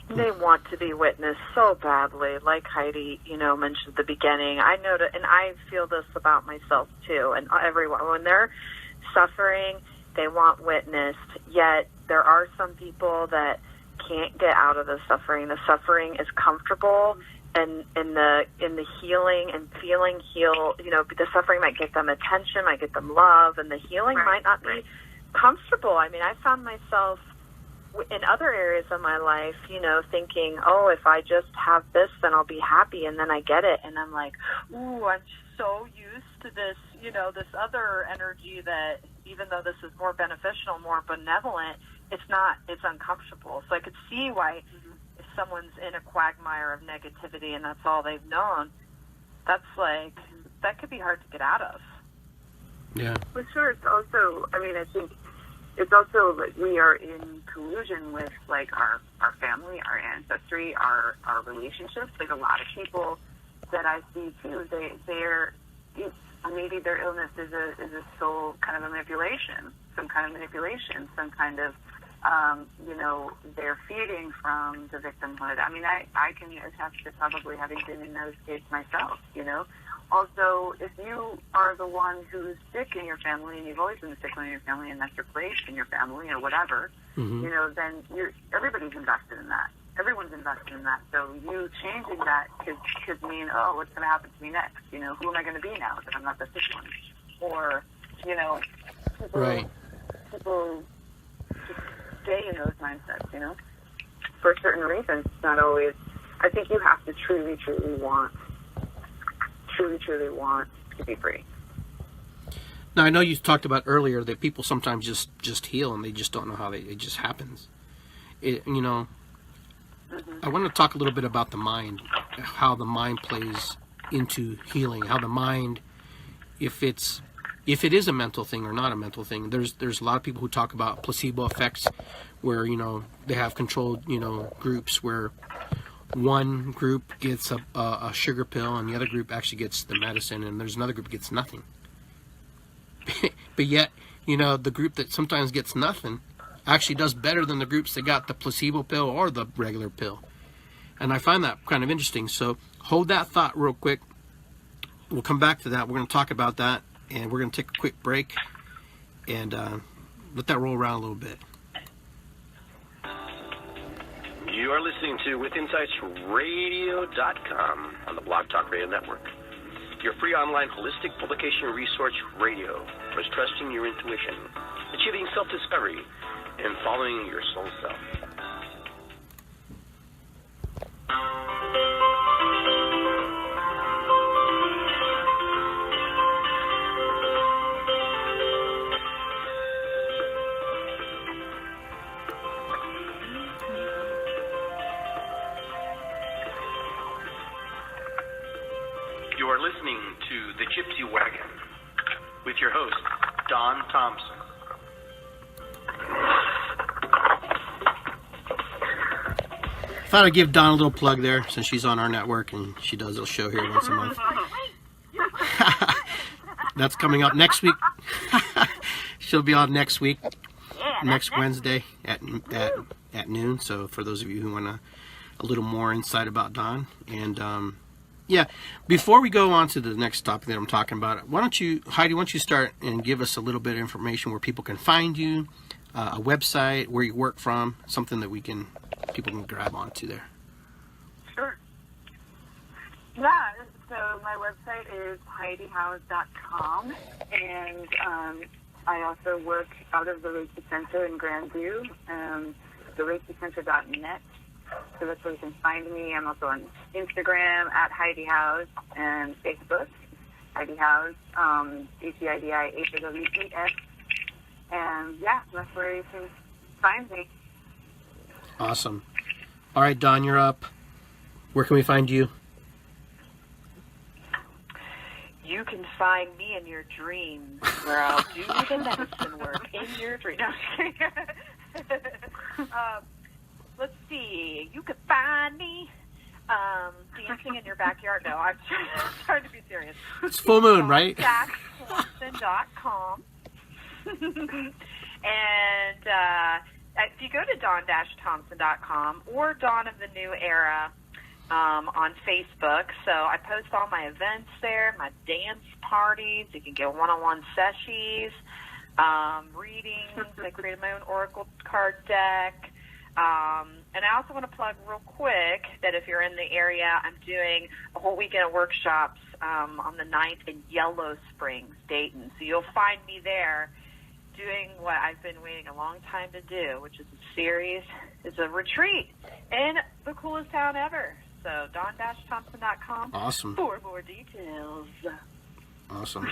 A: They want to be witnessed so badly, like Heidi, you know, mentioned at the beginning. I know that, and I feel this about myself too, and everyone, when they're suffering, they want witnessed, yet there are some people that can't get out of the suffering. The suffering is comfortable, and in the healing and feeling heal, you know, the suffering might get them attention, might get them love, and the healing might not be comfortable. I mean, I found myself in other areas of my life, you know, thinking, oh, if I just have this, then I'll be happy, and then I get it, and I'm like, ooh, I'm so used to this, you know, this other energy that, even though this is more beneficial, more benevolent, it's not, it's uncomfortable. So I could see why if someone's in a quagmire of negativity and that's all they've known, that's like, that could be hard to get out of.
C: Yeah.
B: Well, sure. It's also, I mean, I think it's also like we are in collusion with, like, our family, our ancestry, our relationships. Like, a lot of people that I see too, they're maybe their illness is a soul kind of a manipulation, some kind of they're feeding from the victimhood. I mean, I can attest to probably having been in those states myself, Also, if you are the one who's sick in your family, and you've always been the sick one in your family, and that's your place in your family or whatever, then everybody's invested in that. Everyone's invested in that. So you changing that could mean, oh, what's going to happen to me next? Who am I going to be now if I'm not the sick one? Or, people just stay in those mindsets, for certain reasons. It's not always, I think you have to truly, truly want to be free.
C: Now, I know you talked about earlier that people sometimes just heal and they just don't know how it just happens. I want to talk a little bit about the mind, how the mind plays into healing, how the mind, if it is a mental thing or not a mental thing. There's a lot of people who talk about placebo effects where, they have controlled, groups where one group gets a sugar pill and the other group actually gets the medicine, and there's another group that gets nothing. But yet, the group that sometimes gets nothing actually does better than the groups that got the placebo pill or the regular pill. And I find that kind of interesting. So hold that thought real quick. We'll come back to that. We're going to talk about that, and we're going to take a quick break and let that roll around a little bit.
D: You are listening to WithinsightsRadio.com on the Blog Talk Radio Network. Your free online holistic publication resource radio for trusting your intuition, achieving self-discovery, and following your soul self. You are listening to The Gypsy Wagon with your host, Don Thompson.
C: Thought I'd give Dawn a little plug there since she's on our network and she does a show here once a month. That's coming up next week. She'll be on next week, next Wednesday at noon. So for those of you who want a little more insight about Dawn. And before we go on to the next topic that I'm talking about, Heidi, why don't you start and give us a little bit of information where people can find you, a website, where you work from, something that people can grab onto there.
B: Sure. Yeah, so my website is HeidiHouse.com, and I also work out of the Reiki Center in Grandview, thereikicenter.net. So that's where you can find me. I'm also on Instagram at Heidi House and Facebook, Heidi House, HeidiHows. And that's where you can find me.
C: Awesome. All right, Dawn, you're up. Where can we find you?
A: You can find me in your dreams, where I'll do the medicine work in your dreams. No, let's see. You can find me dancing in in your backyard. No, I'm trying to be serious.
C: It's full moon, right?
A: Thompson.com. And if you go to dawn-thompson.com or Dawn of the New Era on Facebook, so I post all my events there, my dance parties. You can get one-on-one sessions, readings. I created my own oracle card deck. And I also want to plug real quick that if you're in the area, I'm doing a whole weekend of workshops on the 9th in Yellow Springs, Dayton. So you'll find me there doing what I've been waiting a long time to do, which is a series. It's a retreat in the coolest town ever. So dawn-thompson.com
C: Awesome.
A: For more details.
C: Awesome.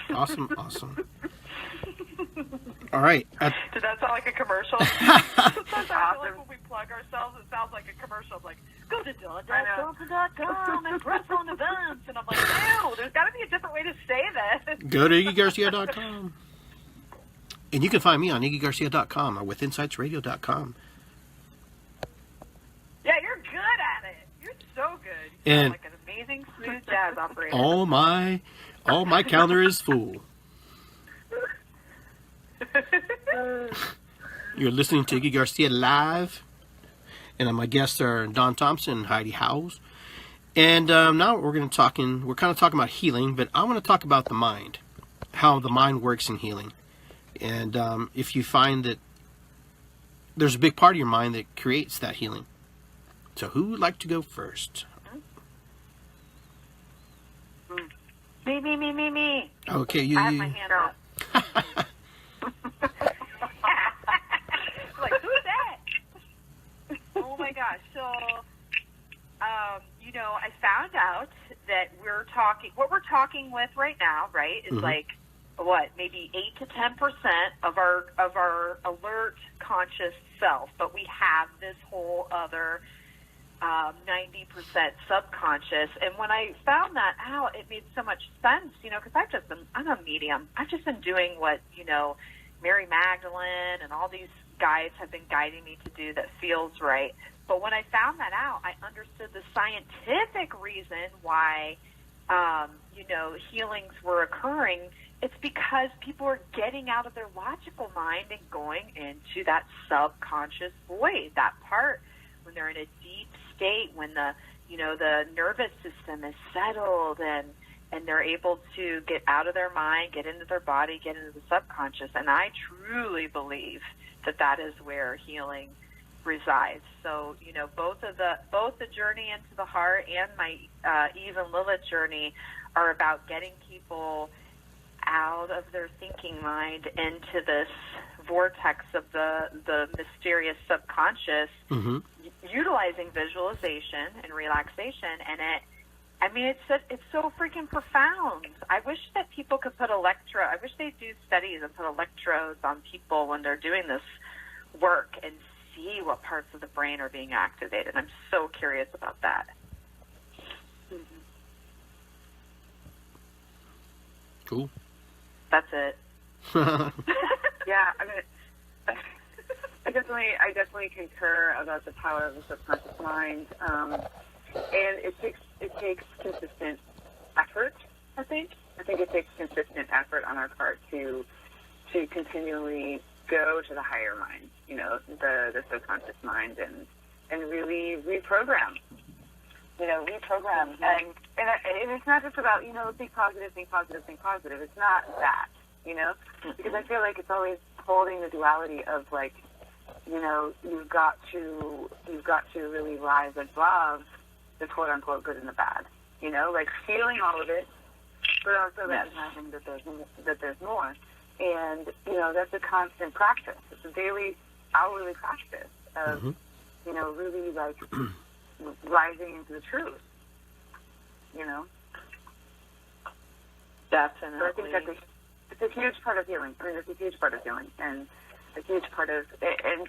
C: All right.
A: Did that sound like a commercial? Sometimes I feel like when we plug ourselves, it sounds like a commercial. Like, go to dawn-thompson.com and press on events. And I'm like, no, there's got to be a different way to say this.
C: Go to IggyGarcia.com. And you can find me on IggyGarcia.com or withinsightsradio.com.
A: Yeah, you're good at it. You're so good. You
C: And
A: sound like an amazing smooth jazz operator.
C: all my calendar is full. You're listening to Iggy Garcia Live, and my guests are Don Thompson and Heidi Howells. And now we're kind of talking about healing, but I want to talk about the mind, how the mind works in healing. And if you find that there's a big part of your mind that creates that healing. So who would like to go first?
B: Me.
C: Okay,
B: I have my hand up. Like, who's that? Oh my gosh. So, I found out that what we're talking with right now, right, is like, maybe 8 to 10% of our alert conscious self, but we have this whole other 90% subconscious. And when I found that out, it made so much sense, because I'm a medium. I've just been doing what, Mary Magdalene and all these guides have been guiding me to do that feels right. But when I found that out, I understood the scientific reason why, healings were occurring. It's because people are getting out of their logical mind and going into that subconscious void, that part when they're in a deep state, when the nervous system is settled and they're able to get out of their mind, get into their body, get into the subconscious. And I truly believe that is where healing resides. So, both the journey into the heart and my Eve and Lilith journey are about getting people out of their thinking mind into this vortex of the mysterious subconscious, utilizing visualization and relaxation. And it's so freaking profound. I wish that people could I wish they do studies and put electrodes on people when they're doing this work and see what parts of the brain are being activated. I'm so curious about that.
C: Cool.
B: That's it.
E: Yeah, I definitely concur about the power of the subconscious mind, and it takes consistent effort. I think it takes consistent effort on our part to continually go to the higher mind, the subconscious mind, and really reprogram. And it's not just about, think positive. It's not that, because I feel like it's always holding the duality of like, you've got to really rise above the quote unquote good and the bad, like feeling all of it, but also recognizing that there's more. And, that's a constant practice. It's a daily, hourly practice of, really like rising into the truth,
B: Definitely.
E: So I think it's a huge part of healing. It's a huge part of healing. And a huge part of, and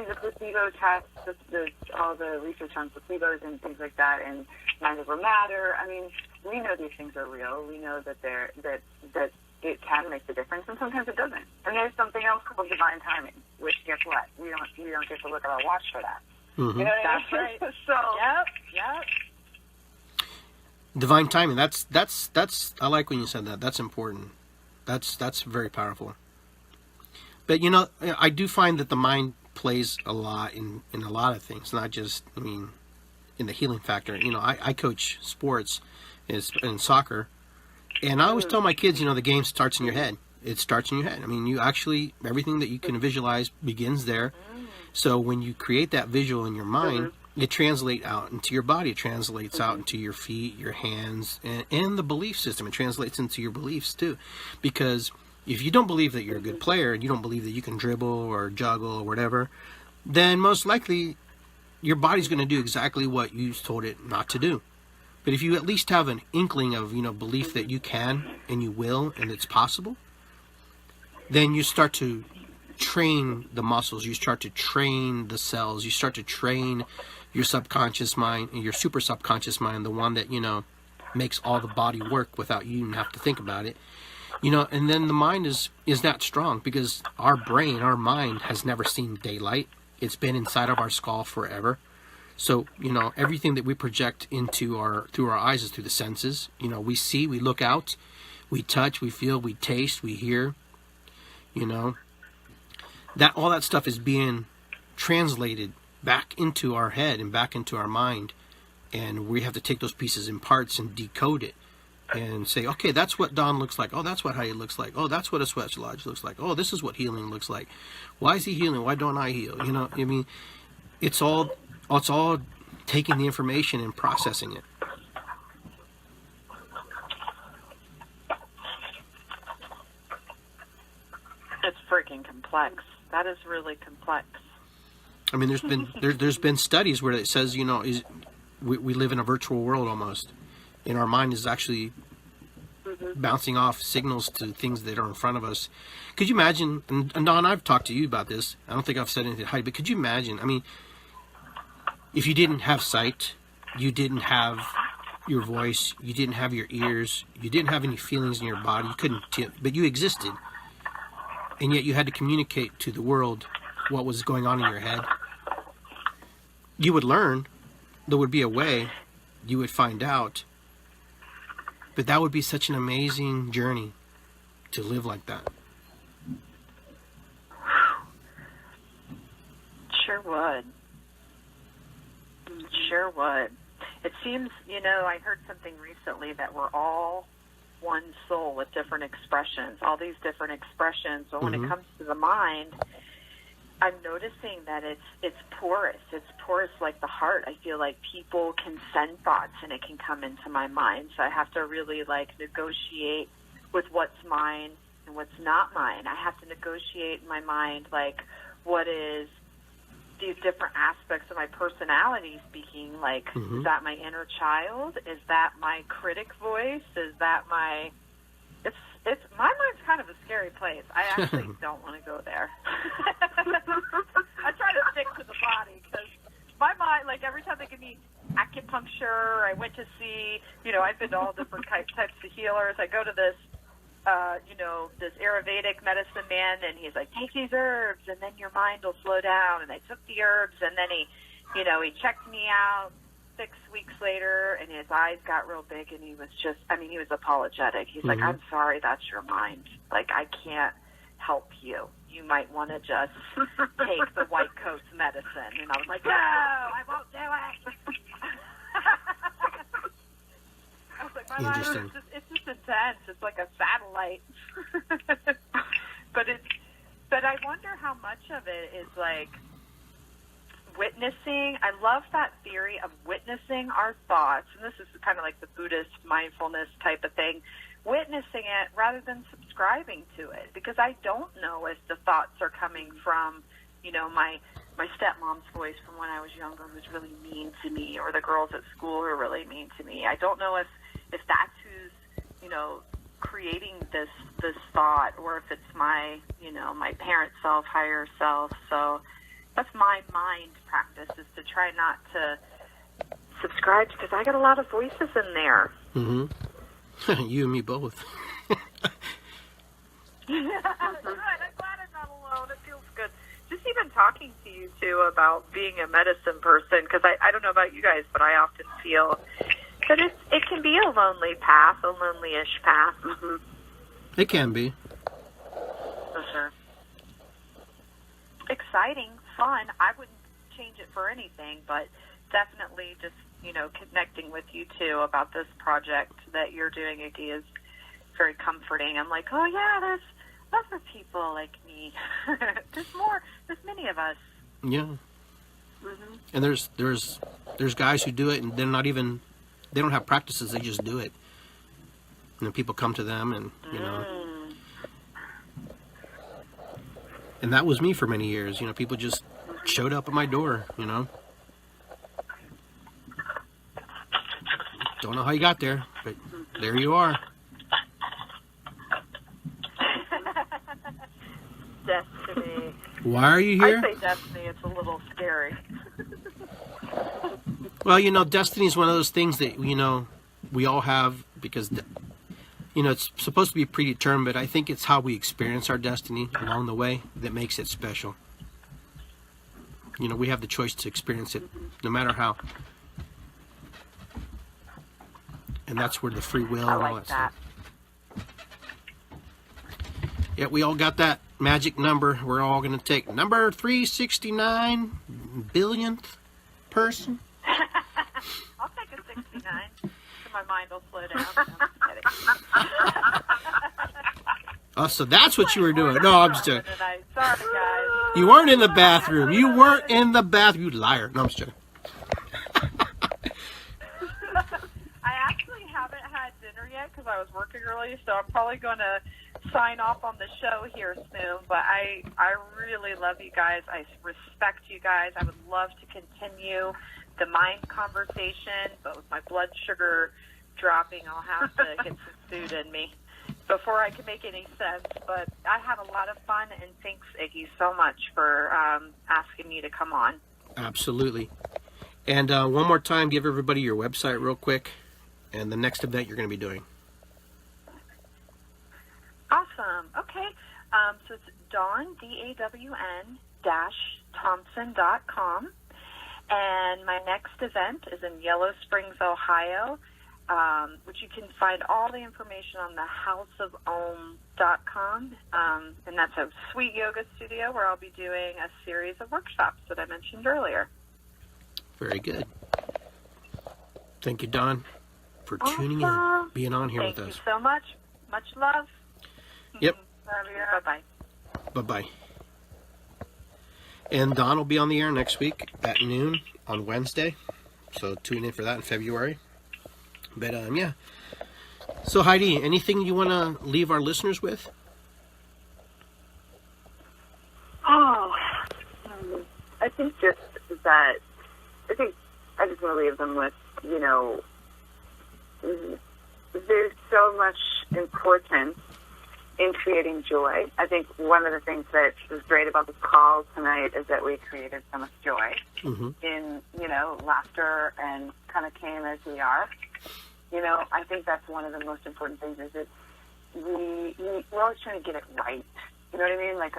E: the placebo test, all the research on placebos and things like that, and mind over matter. We know these things are real. We know that that it can make the difference, and sometimes it doesn't. And there's something else called divine timing, which guess what? We don't get to look at our watch for that.
C: Mm-hmm.
E: You know what I mean?
B: Right.
E: So
B: Yep.
C: Divine timing. That's. I like when you said that. That's important. That's very powerful. But I do find that the mind plays a lot in a lot of things, not just in the healing factor. I coach sports, in soccer, and I always tell my kids, the game starts in your head. It starts in your head. You actually, everything that you can visualize begins there. So when you create that visual in your mind, it translates out into your body. It translates out into your feet, your hands, and the belief system. It translates into your beliefs too. Because if you don't believe that you're a good player, and you don't believe that you can dribble or juggle or whatever, then most likely your body's going to do exactly what you told it not to do. But if you at least have an inkling of, belief that you can and you will and it's possible, then you start to train the muscles, you start to train the cells, you start to train your subconscious mind and your super subconscious mind, the one that, makes all the body work without you even have to think about it. And then the mind is not strong because our brain, our mind has never seen daylight. It's been inside of our skull forever. So, everything that we project through our eyes is through the senses. We see, we look out, we touch, we feel, we taste, we hear, that all that stuff is being translated back into our head and back into our mind, and we have to take those pieces in parts and decode it and say, okay, that's what Don looks like. Oh, that's what Heidi looks like. Oh, that's what a sweat lodge looks like. Oh, this is what healing looks like. Why is he healing? Why don't I heal? You know, I mean, it's all taking the information and processing it.
A: It's freaking complex. That is really complex.
C: I mean, there's been studies where it says, you know, we live in a virtual world almost, and our mind is actually bouncing off signals to things that are in front of us. Could you imagine? And Don, I've talked to you about this. I don't think I've said anything to Heidi, but could you imagine? I mean, if you didn't have sight, you didn't have your voice, you didn't have your ears, you didn't have any feelings in your body, you couldn't, but you existed, and yet you had to communicate to the world what was going on in your head. You would learn. There would be a way. You would find out. But that would be such an amazing journey to live like that.
A: Sure would. Sure would. It seems, you know, I heard something recently that we're all one soul with different expressions, all these different expressions. So when it comes to the mind, I'm noticing that it's porous. It's porous like the heart. I feel like people can send thoughts and it can come into my mind. So I have to really like negotiate with what's mine and what's not mine. I have to negotiate in my mind like what is these different aspects of my personality speaking. Like, is that my inner child? Is that my critic voice? Is that my... It's my mind's kind of a scary place. I actually don't want to go there. I try to stick to the body because my mind, like every time they give me acupuncture, I went to see, you know, I've been to all different types of healers. I go to this, you know, this Ayurvedic medicine man, and he's like, take these herbs, and then your mind will slow down. And I took the herbs, and then he, you know, he checked me out 6 weeks later, and his eyes got real big, and he was just, I mean, he was apologetic. He's like, I'm sorry, that's your mind. Like, I can't help you. You might want to just take the white coat's medicine. And I was like, no, I won't do it. I was like, my mind is just, it's just intense. It's like a satellite. But I wonder how much of it is like, witnessing. I love that theory of witnessing our thoughts, and this is kind of like the Buddhist mindfulness type of thing, witnessing it rather than subscribing to it, because I don't know if the thoughts are coming from, you know, my stepmom's voice from when I was younger who's really mean to me, or the girls at school who are really mean to me. I don't know if that's who's, you know, creating this thought, or if it's my, you know, my parent self, higher self. So that's my mind practice, is to try not to subscribe, because I got a lot of voices in there.
C: You and me both.
A: Good. I'm glad I'm not alone. It feels good. Just even talking to you two about being a medicine person, because I don't know about you guys, but I often feel that it can be a lonely path, a lonely-ish path.
C: It can be.
A: For sure. Exciting, fun. I wouldn't change it for anything, but definitely just, you know, connecting with you two about this project that you're doing, Iggy, is very comforting. I'm like, oh yeah, there's other people like me. There's many of us.
C: Yeah. And there's guys who do it, and they don't have practices, they just do it. And then people come to them, and you know. And that was me for many years. You know, people just showed up at my door, you know. Don't know how you got there, but there you are.
A: Destiny.
C: Why are you here?
A: I say destiny. It's a little scary.
C: Well, you know, destiny is one of those things that, you know, we all have, because, you know, it's supposed to be predetermined, but I think it's how we experience our destiny along the way that makes it special. You know, we have the choice to experience it no matter how. And that's where the free will and all that stuff. Yeah, we all got that magic number. We're all going to take number 369 billionth person.
A: I'll take a 69. So my mind will slow down. No, I'm just kidding.
C: Oh, so that's what you were doing. No, I'm just joking.
A: Sorry, guys.
C: You weren't in the bathroom. You weren't in the bathroom. You liar. No, I'm just joking.
A: I actually haven't had dinner yet because I was working early, so I'm probably going to sign off on the show here soon. But I really love you guys. I respect you guys. I would love to continue the mind conversation, but with my blood sugar dropping, I'll have to get some food in me before I can make any sense. But I had a lot of fun, and thanks, Iggy, so much for asking me to come on.
C: Absolutely. And one more time, give everybody your website real quick and the next event you're going to be doing.
A: Awesome. Okay. So it's Dawn, DAWN Thompson.com. And my next event is in Yellow Springs, Ohio, which you can find all the information on the houseofom.com. And that's a sweet yoga studio where I'll be doing a series of workshops that I mentioned earlier.
C: Very good. Thank you, Dawn, for tuning in, being on here with us.
A: Thank you so much. Much love.
C: Yep.
A: Love you. Bye-bye.
C: Bye-bye. And Dawn will be on the air next week at noon on Wednesday. So tune in for that in February. But, yeah. So, Heidi, anything you want to leave our listeners with?
B: I think just that, I just want to leave them with, you know, there's so much importance in creating joy. I think one of the things that was great about this call tonight is that we created so much joy in, you know, laughter and kind of came as we are. You know, I think that's one of the most important things is that we're always trying to get it right. You know what I mean? Like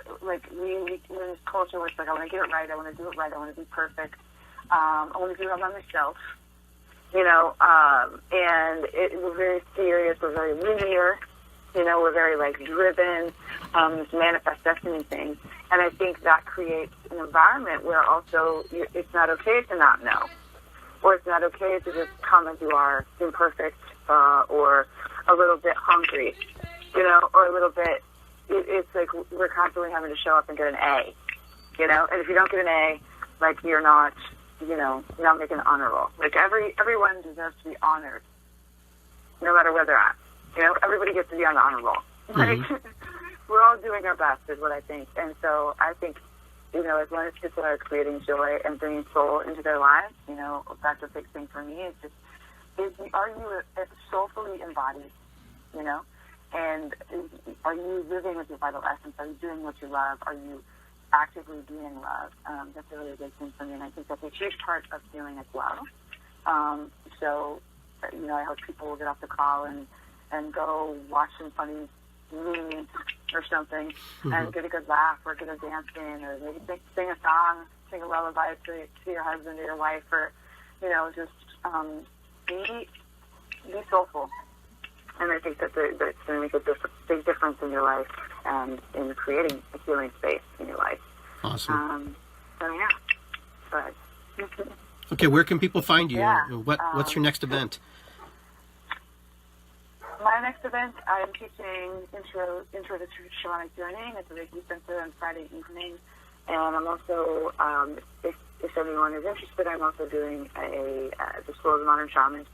B: we're in this culture where it's like, I want to get it right, I want to do it right, I want to be perfect. I want to do it all by myself. You know, and we're very serious, we're very linear. You know, we're very, like, driven, this manifest destiny thing. And I think that creates an environment where also it's not okay to not know. Or it's not okay to just come as you are, imperfect, or a little bit hungry, you know, or a little bit, it's like we're constantly having to show up and get an A, you know. And if you don't get an A, like, you're not, you know, you're not making an honor roll. Like, everyone deserves to be honored, no matter where they're at. You know, everybody gets to be on the honor roll. Like, we're all doing our best is what I think. And so I think, you know, as long as people are creating joy and bringing soul into their lives, you know, that's a big thing for me. It's just, are you soulfully embodied, you know? And are you living with your vital essence? Are you doing what you love? Are you actively being loved? That's a really big thing for me. And I think that's a huge part of healing as well. So, you know, I hope people will get off the call and go watch some funny movies or something and get a good laugh or get a dance in or maybe sing a song, sing a lullaby to your husband or your wife or, you know, just be soulful. And I think that's going to make a big difference in your life and in creating a healing space in your life.
C: Awesome.
B: So, yeah. But,
C: okay, where can people find you?
B: Yeah,
C: What's your next event?
B: My next event, I am teaching Intro to Shamanic Journeying at the Reiki Center on Friday evening. And I'm also, if anyone is interested, I'm also doing the School of the Modern Shaman,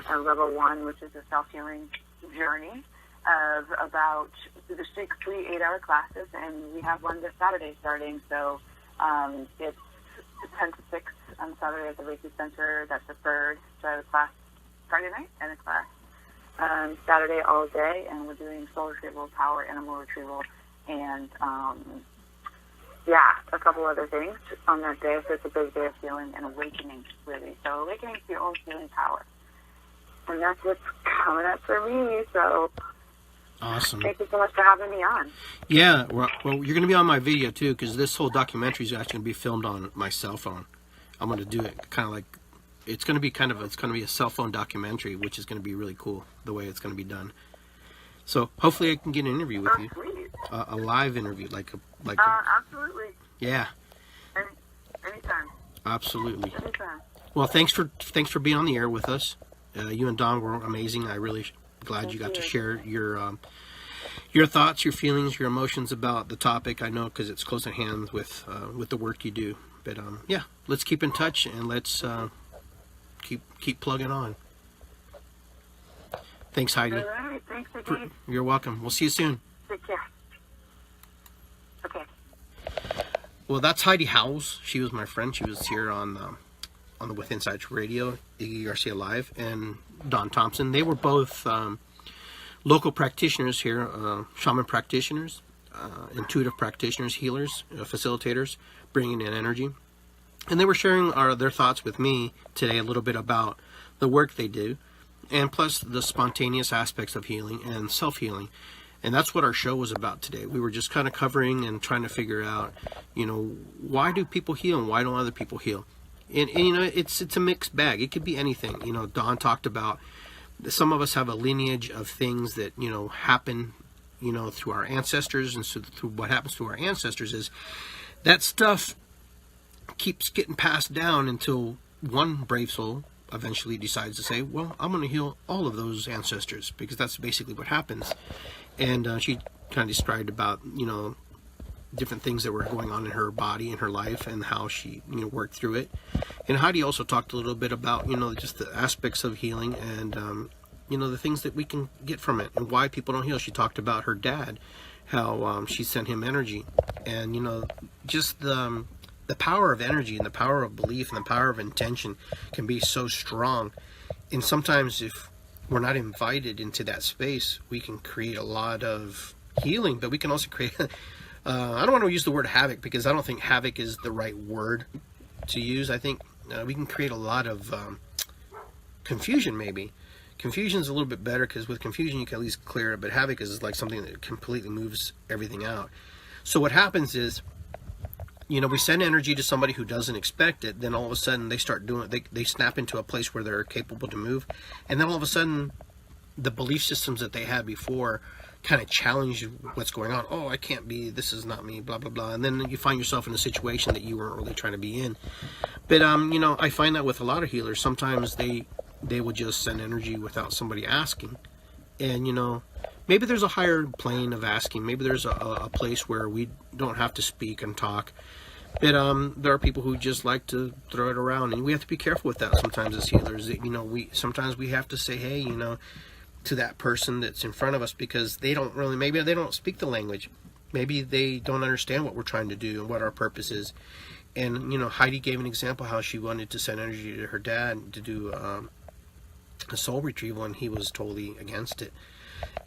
B: Level 1, which is a self-healing journey of about the 3 8-hour classes. And we have one this Saturday starting. So it's 10 to 6 on Saturday at the Reiki Center. That's the third. So I have a class Friday night and a class Saturday all day, and we're doing soul retrieval, power animal retrieval, and a couple other things on that day. So it's a big day of healing and awakening, really. So awakening to your own healing power. And that's what's coming up for me. So
C: awesome.
B: Thank you so much for having me on.
C: Yeah, well, you're going to be on my video, too, because this whole documentary is actually going to be filmed on my cell phone. I'm going to do it kind of like, it's going to be a cell phone documentary, which is going to be really cool, the way it's going to be done. So hopefully I can get an interview with you,
B: Sweet.
C: a live interview,
B: Absolutely.
C: yeah,
B: Anytime.
C: absolutely.
B: Anytime.
C: Well, thanks for being on the air with us. You and Don were amazing. I really glad you got to share your thoughts, your feelings, your emotions about the topic. I know because it's close at hand with the work you do. But yeah, let's keep in touch and let's keep plugging on. Thanks, Heidi.
B: All right. Thanks again.
C: You're welcome. We'll see you soon.
B: Take care. Okay.
C: Well, that's Heidi Howells. She was my friend. She was here on the With Insights Radio, Iggy Garcia Live, and Don Thompson. They were both local practitioners here, shaman practitioners, intuitive practitioners, healers, facilitators, bringing in energy. And they were sharing their thoughts with me today a little bit about the work they do, and plus the spontaneous aspects of healing and self-healing. And that's what our show was about today. We were just kind of covering and trying to figure out, why do people heal and why don't other people heal? And it's a mixed bag. It could be anything. Don talked about some of us have a lineage of things that, happen, through our ancestors. And so through what happens to our ancestors is that stuff keeps getting passed down until one brave soul eventually decides to say, well, I'm going to heal all of those ancestors, because that's basically what happens. And she kind of described about, different things that were going on in her body and her life and how she, worked through it. And Heidi also talked a little bit about, just the aspects of healing and, the things that we can get from it and why people don't heal. She talked about her dad, how she sent him energy, and, just the power of energy and the power of belief and the power of intention can be so strong. And sometimes if we're not invited into that space, we can create a lot of healing, but we can also create I don't want to use the word havoc, because I don't think havoc is the right word to use. I think we can create a lot of confusion. Maybe confusion is a little bit better, because with confusion you can at least clear it, but havoc is like something that completely moves everything out. So what happens is, we send energy to somebody who doesn't expect it, then all of a sudden they start doing it. They snap into a place where they're capable to move, and then all of a sudden the belief systems that they had before kind of challenge what's going on. Oh, I can't be, this is not me, blah, blah, blah. And then you find yourself in a situation that you weren't really trying to be in. But, I find that with a lot of healers, sometimes they will just send energy without somebody asking. And, maybe there's a higher plane of asking. Maybe there's a place where we don't have to speak and talk. But there are people who just like to throw it around, and we have to be careful with that sometimes as healers. Sometimes we have to say, hey, to that person that's in front of us, because maybe they don't speak the language. Maybe they don't understand what we're trying to do and what our purpose is. And, Heidi gave an example how she wanted to send energy to her dad to do a soul retrieval, and he was totally against it.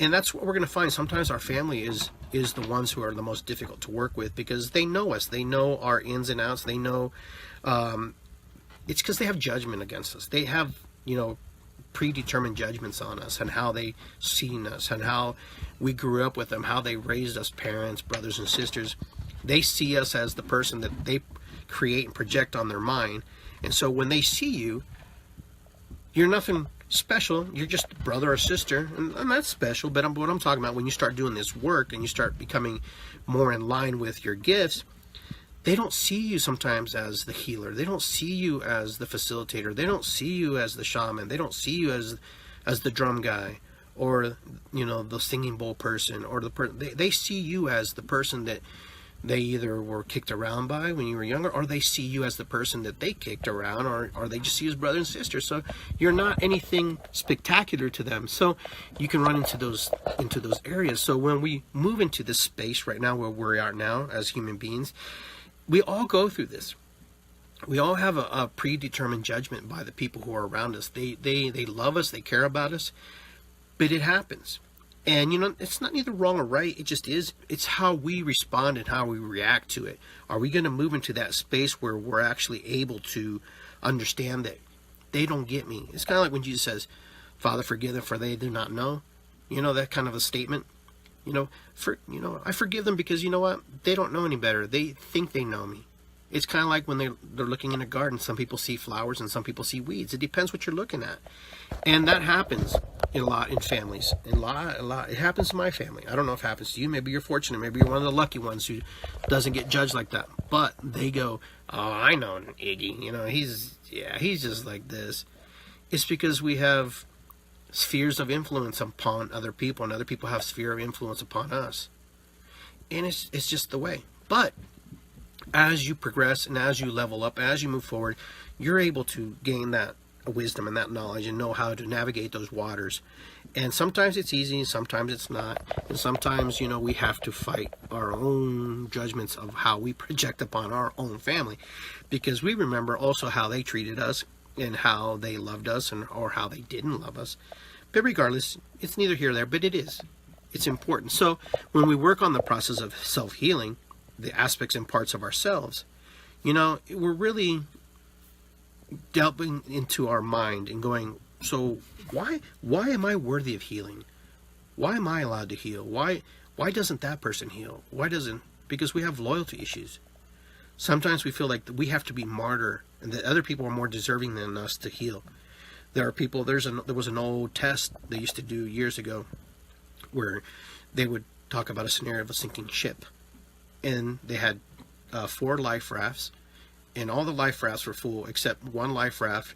C: And that's what we're going to find. Sometimes our family is the ones who are the most difficult to work with, because they know us. They know our ins and outs. They know it's because they have judgment against us. They have, predetermined judgments on us and how they seen us and how we grew up with them, how they raised us, parents, brothers and sisters. They see us as the person that they create and project on their mind. And so when they see you, you're nothing special. You're just brother or sister, and that's special. But what I'm talking about, when you start doing this work and you start becoming more in line with your gifts, they don't see you sometimes as the healer. They don't see you as the facilitator. They don't see you as the shaman. They don't see you as the drum guy, or the singing bowl person, or they see you as the person that they either were kicked around by when you were younger, or they see you as the person that they kicked around, or they just see you as brother and sister. So you're not anything spectacular to them. So you can run into those areas. So when we move into this space right now where we are now as human beings, we all go through this. We all have a predetermined judgment by the people who are around us. They love us, they care about us, but it happens. And, it's not neither wrong or right. It just is. It's how we respond and how we react to it. Are we going to move into that space where we're actually able to understand that they don't get me? It's kind of like when Jesus says, Father, forgive them, for they do not know. That kind of a statement. I forgive them because you know what? They don't know any better. They think they know me. It's kind of like when they're looking in a garden. Some people see flowers and some people see weeds. It depends what you're looking at. And that happens. a lot in families. A lot. It happens to my family. I don't know if it happens to you. Maybe you're fortunate. Maybe you're one of the lucky ones who doesn't get judged like that. But they go, oh, I know Iggy. You know, he's just like this. It's because we have spheres of influence upon other people, and other people have sphere of influence upon us. And it's just the way. But as you progress and as you level up, as you move forward, you're able to gain that wisdom and that knowledge and know how to navigate those waters. And sometimes it's easy, sometimes it's not. And sometimes, you know, we have to fight our own judgments of how we project upon our own family, because we remember also how they treated us and how they loved us or how they didn't love us. But regardless, it's neither here nor there, but it's important. So when we work on the process of self-healing, the aspects and parts of ourselves, you know, we're really delving into our mind and going, so why am I worthy of healing? Why am I allowed to heal? Why doesn't that person heal? Because we have loyalty issues. Sometimes we feel like we have to be martyr and that other people are more deserving than us to heal. There are people, there was an old test they used to do years ago where they would talk about a scenario of a sinking ship. And they had 4 life rafts, and all the life rafts were full except one life raft.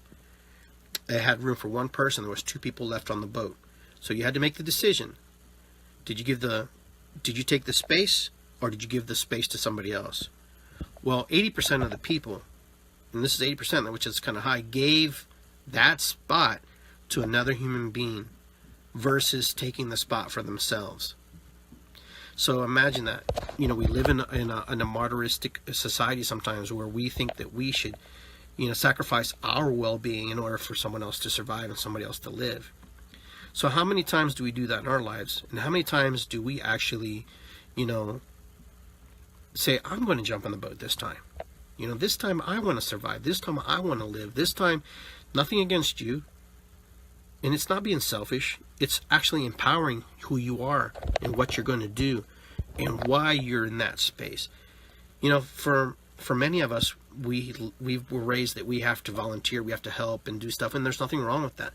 C: It had room for one person. There was 2 people left on the boat. So you had to make the decision. Did you take the space, or did you give the space to somebody else? Well, 80% of the people, and this is 80%, which is kind of high, gave that spot to another human being versus taking the spot for themselves. So imagine that. You know, we live in a martyristic society sometimes where we think that we should, you know, sacrifice our well-being in order for someone else to survive and somebody else to live. So how many times do we do that in our lives? And how many times do we actually, you know, say, I'm going to jump on the boat this time. You know, this time I want to survive. This time I want to live. This time, nothing against you. And it's not being selfish. It's actually empowering who you are and what you're going to do and why you're in that space. You know, for many of us, we were raised that we have to volunteer, we have to help and do stuff, and there's nothing wrong with that.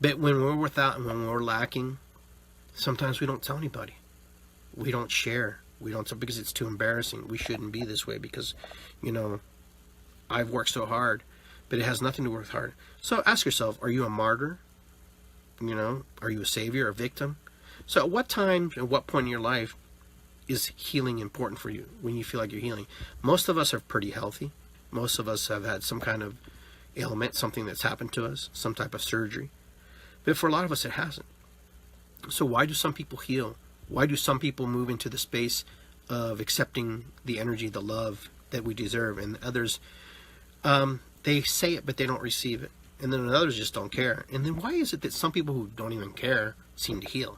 C: But when we're without and when we're lacking, sometimes we don't tell anybody. We don't share. We don't tell because it's too embarrassing. We shouldn't be this way because, you know, I've worked so hard. But it has nothing to do with hard. So ask yourself, are you a martyr? You know, are you a savior, a victim? So at what time, at what point in your life is healing important for you when you feel like you're healing? Most of us are pretty healthy. Most of us have had some kind of ailment, something that's happened to us, some type of surgery. But for a lot of us, it hasn't. So why do some people heal? Why do some people move into the space of accepting the energy, the love that we deserve, and others, they say it, but they don't receive it. And then others just don't care. And then why is it that some people who don't even care seem to heal?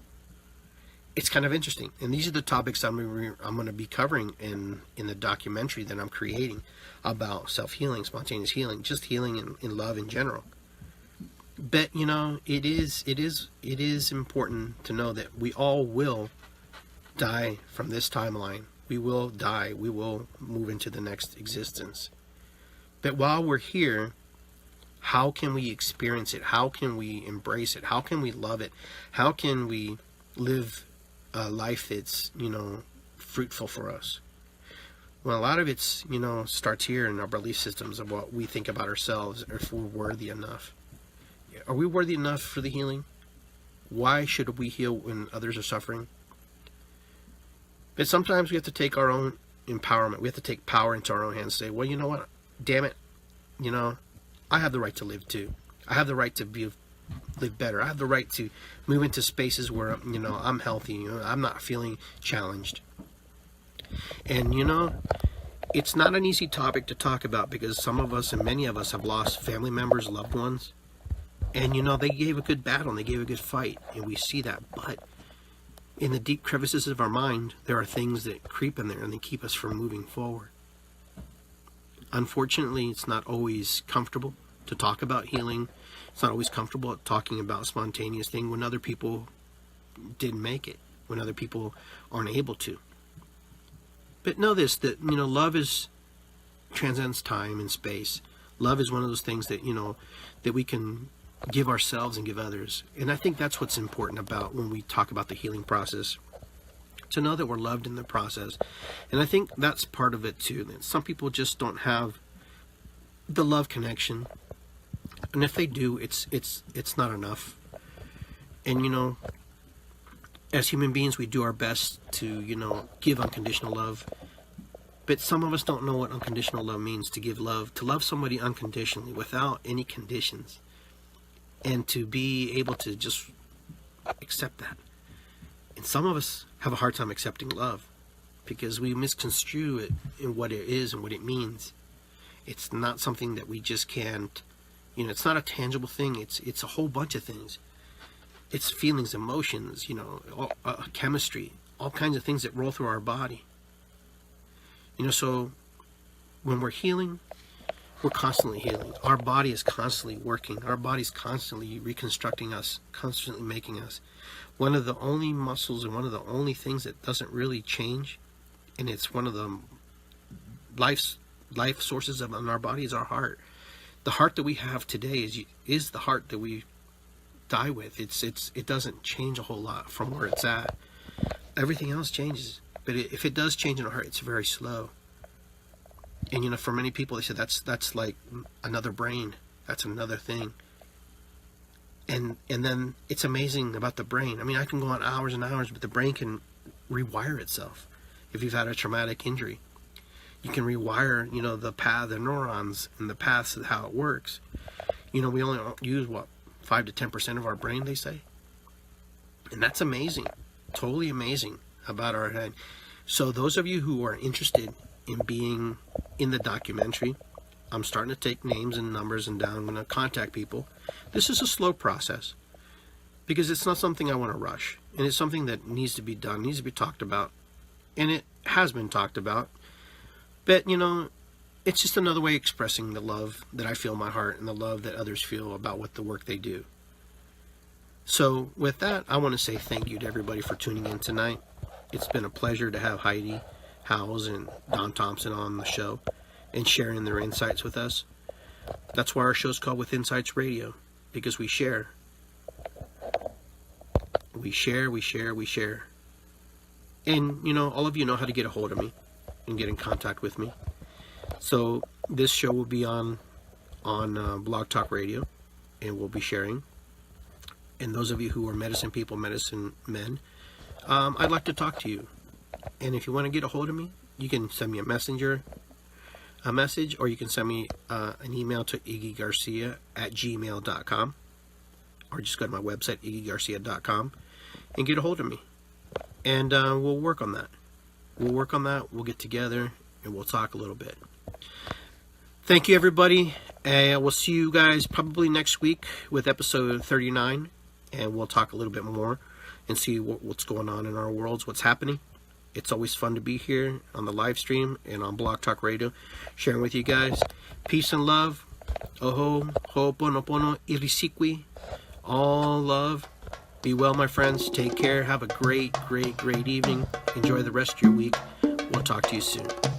C: It's kind of interesting. And these are the topics I'm going to be covering in the documentary that I'm creating about self-healing, spontaneous healing, just healing in love in general. But, you know, it is important to know that we all will die from this timeline. We will die. We will move into the next existence. But while we're here, how can we experience it? How can we embrace it? How can we love it? How can we live a life that's, you know, fruitful for us? Well, a lot of it's, you know, starts here in our belief systems of what we think about ourselves, or if we're worthy enough. Are we worthy enough for the healing? Why should we heal when others are suffering? But sometimes we have to take our own empowerment. We have to take power into our own hands and say, well, you know what? Damn it. You know, I have the right to live too. I have the right to live better. I have the right to move into spaces where, you know, I'm healthy. You know, I'm not feeling challenged. And, you know, it's not an easy topic to talk about because some of us and many of us have lost family members, loved ones. And, you know, they gave a good battle and they gave a good fight. And we see that. But in the deep crevices of our mind, there are things that creep in there and they keep us from moving forward. Unfortunately, it's not always comfortable to talk about healing. It's not always comfortable talking about spontaneous thing when other people didn't make it, when other people aren't able to. But know this, that, you know, love transcends time and space. Love is one of those things that, you know, that we can give ourselves and give others. And I think that's what's important about when we talk about the healing process, to know that we're loved in the process. And I think that's part of it too, that some people just don't have the love connection, and if they do, it's not enough. And you know, as human beings, we do our best to, you know, give unconditional love, but some of us don't know what unconditional love means. To give love, to love somebody unconditionally without any conditions, and to be able to just accept that. And some of us have a hard time accepting love because we misconstrue it in what it is and what it means. It's not something that we just can't, you know, it's not a tangible thing. It's a whole bunch of things. It's feelings, emotions, you know, chemistry, all kinds of things that roll through our body. You know, so when we're healing, we're constantly healing. Our body is constantly working. Our body's constantly reconstructing us, constantly making us. One of the only muscles and one of the only things that doesn't really change, and it's one of the life sources of in our body, is our heart. The heart that we have today is the heart that we die with. It doesn't change a whole lot from where it's at. Everything else changes, but if it does change in our heart, it's very slow. And you know, for many people, they say that's like another brain. That's another thing. And then it's amazing about the brain. I mean, I can go on hours and hours, but the brain can rewire itself. If you've had a traumatic injury, you can rewire, you know, the neurons and the paths of how it works. You know, we only use 5 to 10% of our brain, they say. And that's amazing. Totally amazing about our head. So those of you who are interested in being in the documentary, I'm starting to take names and numbers and down. I'm going to contact people. This is a slow process because it's not something I want to rush. And it's something that needs to be done, needs to be talked about. And it has been talked about. But, you know, it's just another way of expressing the love that I feel in my heart and the love that others feel about what the work they do. So with that, I want to say thank you to everybody for tuning in tonight. It's been a pleasure to have Heidi Howes and Don Thompson on the show and sharing their insights with us. That's why our show's called With Insights Radio, because we share. We share, we share, we share. And, you know, all of you know how to get a hold of me and get in contact with me. So this show will be on Blog Talk Radio, and we'll be sharing. And those of you who are medicine people, medicine men, I'd like to talk to you. And if you want to get a hold of me, you can send me a message, or you can send me an email to iggygarcia@gmail.com, or just go to my website, iggygarcia.com, and get a hold of me. And we'll work on that. We'll get together, and we'll talk a little bit. Thank you, everybody. We'll see you guys probably next week with episode 39, and we'll talk a little bit more and see what's going on in our worlds, what's happening. It's always fun to be here on the live stream and on Blog Talk Radio, sharing with you guys. Peace and love. Oho, ho'oponopono, irisikwi. All love. Be well, my friends. Take care. Have a great, great, great evening. Enjoy the rest of your week. We'll talk to you soon.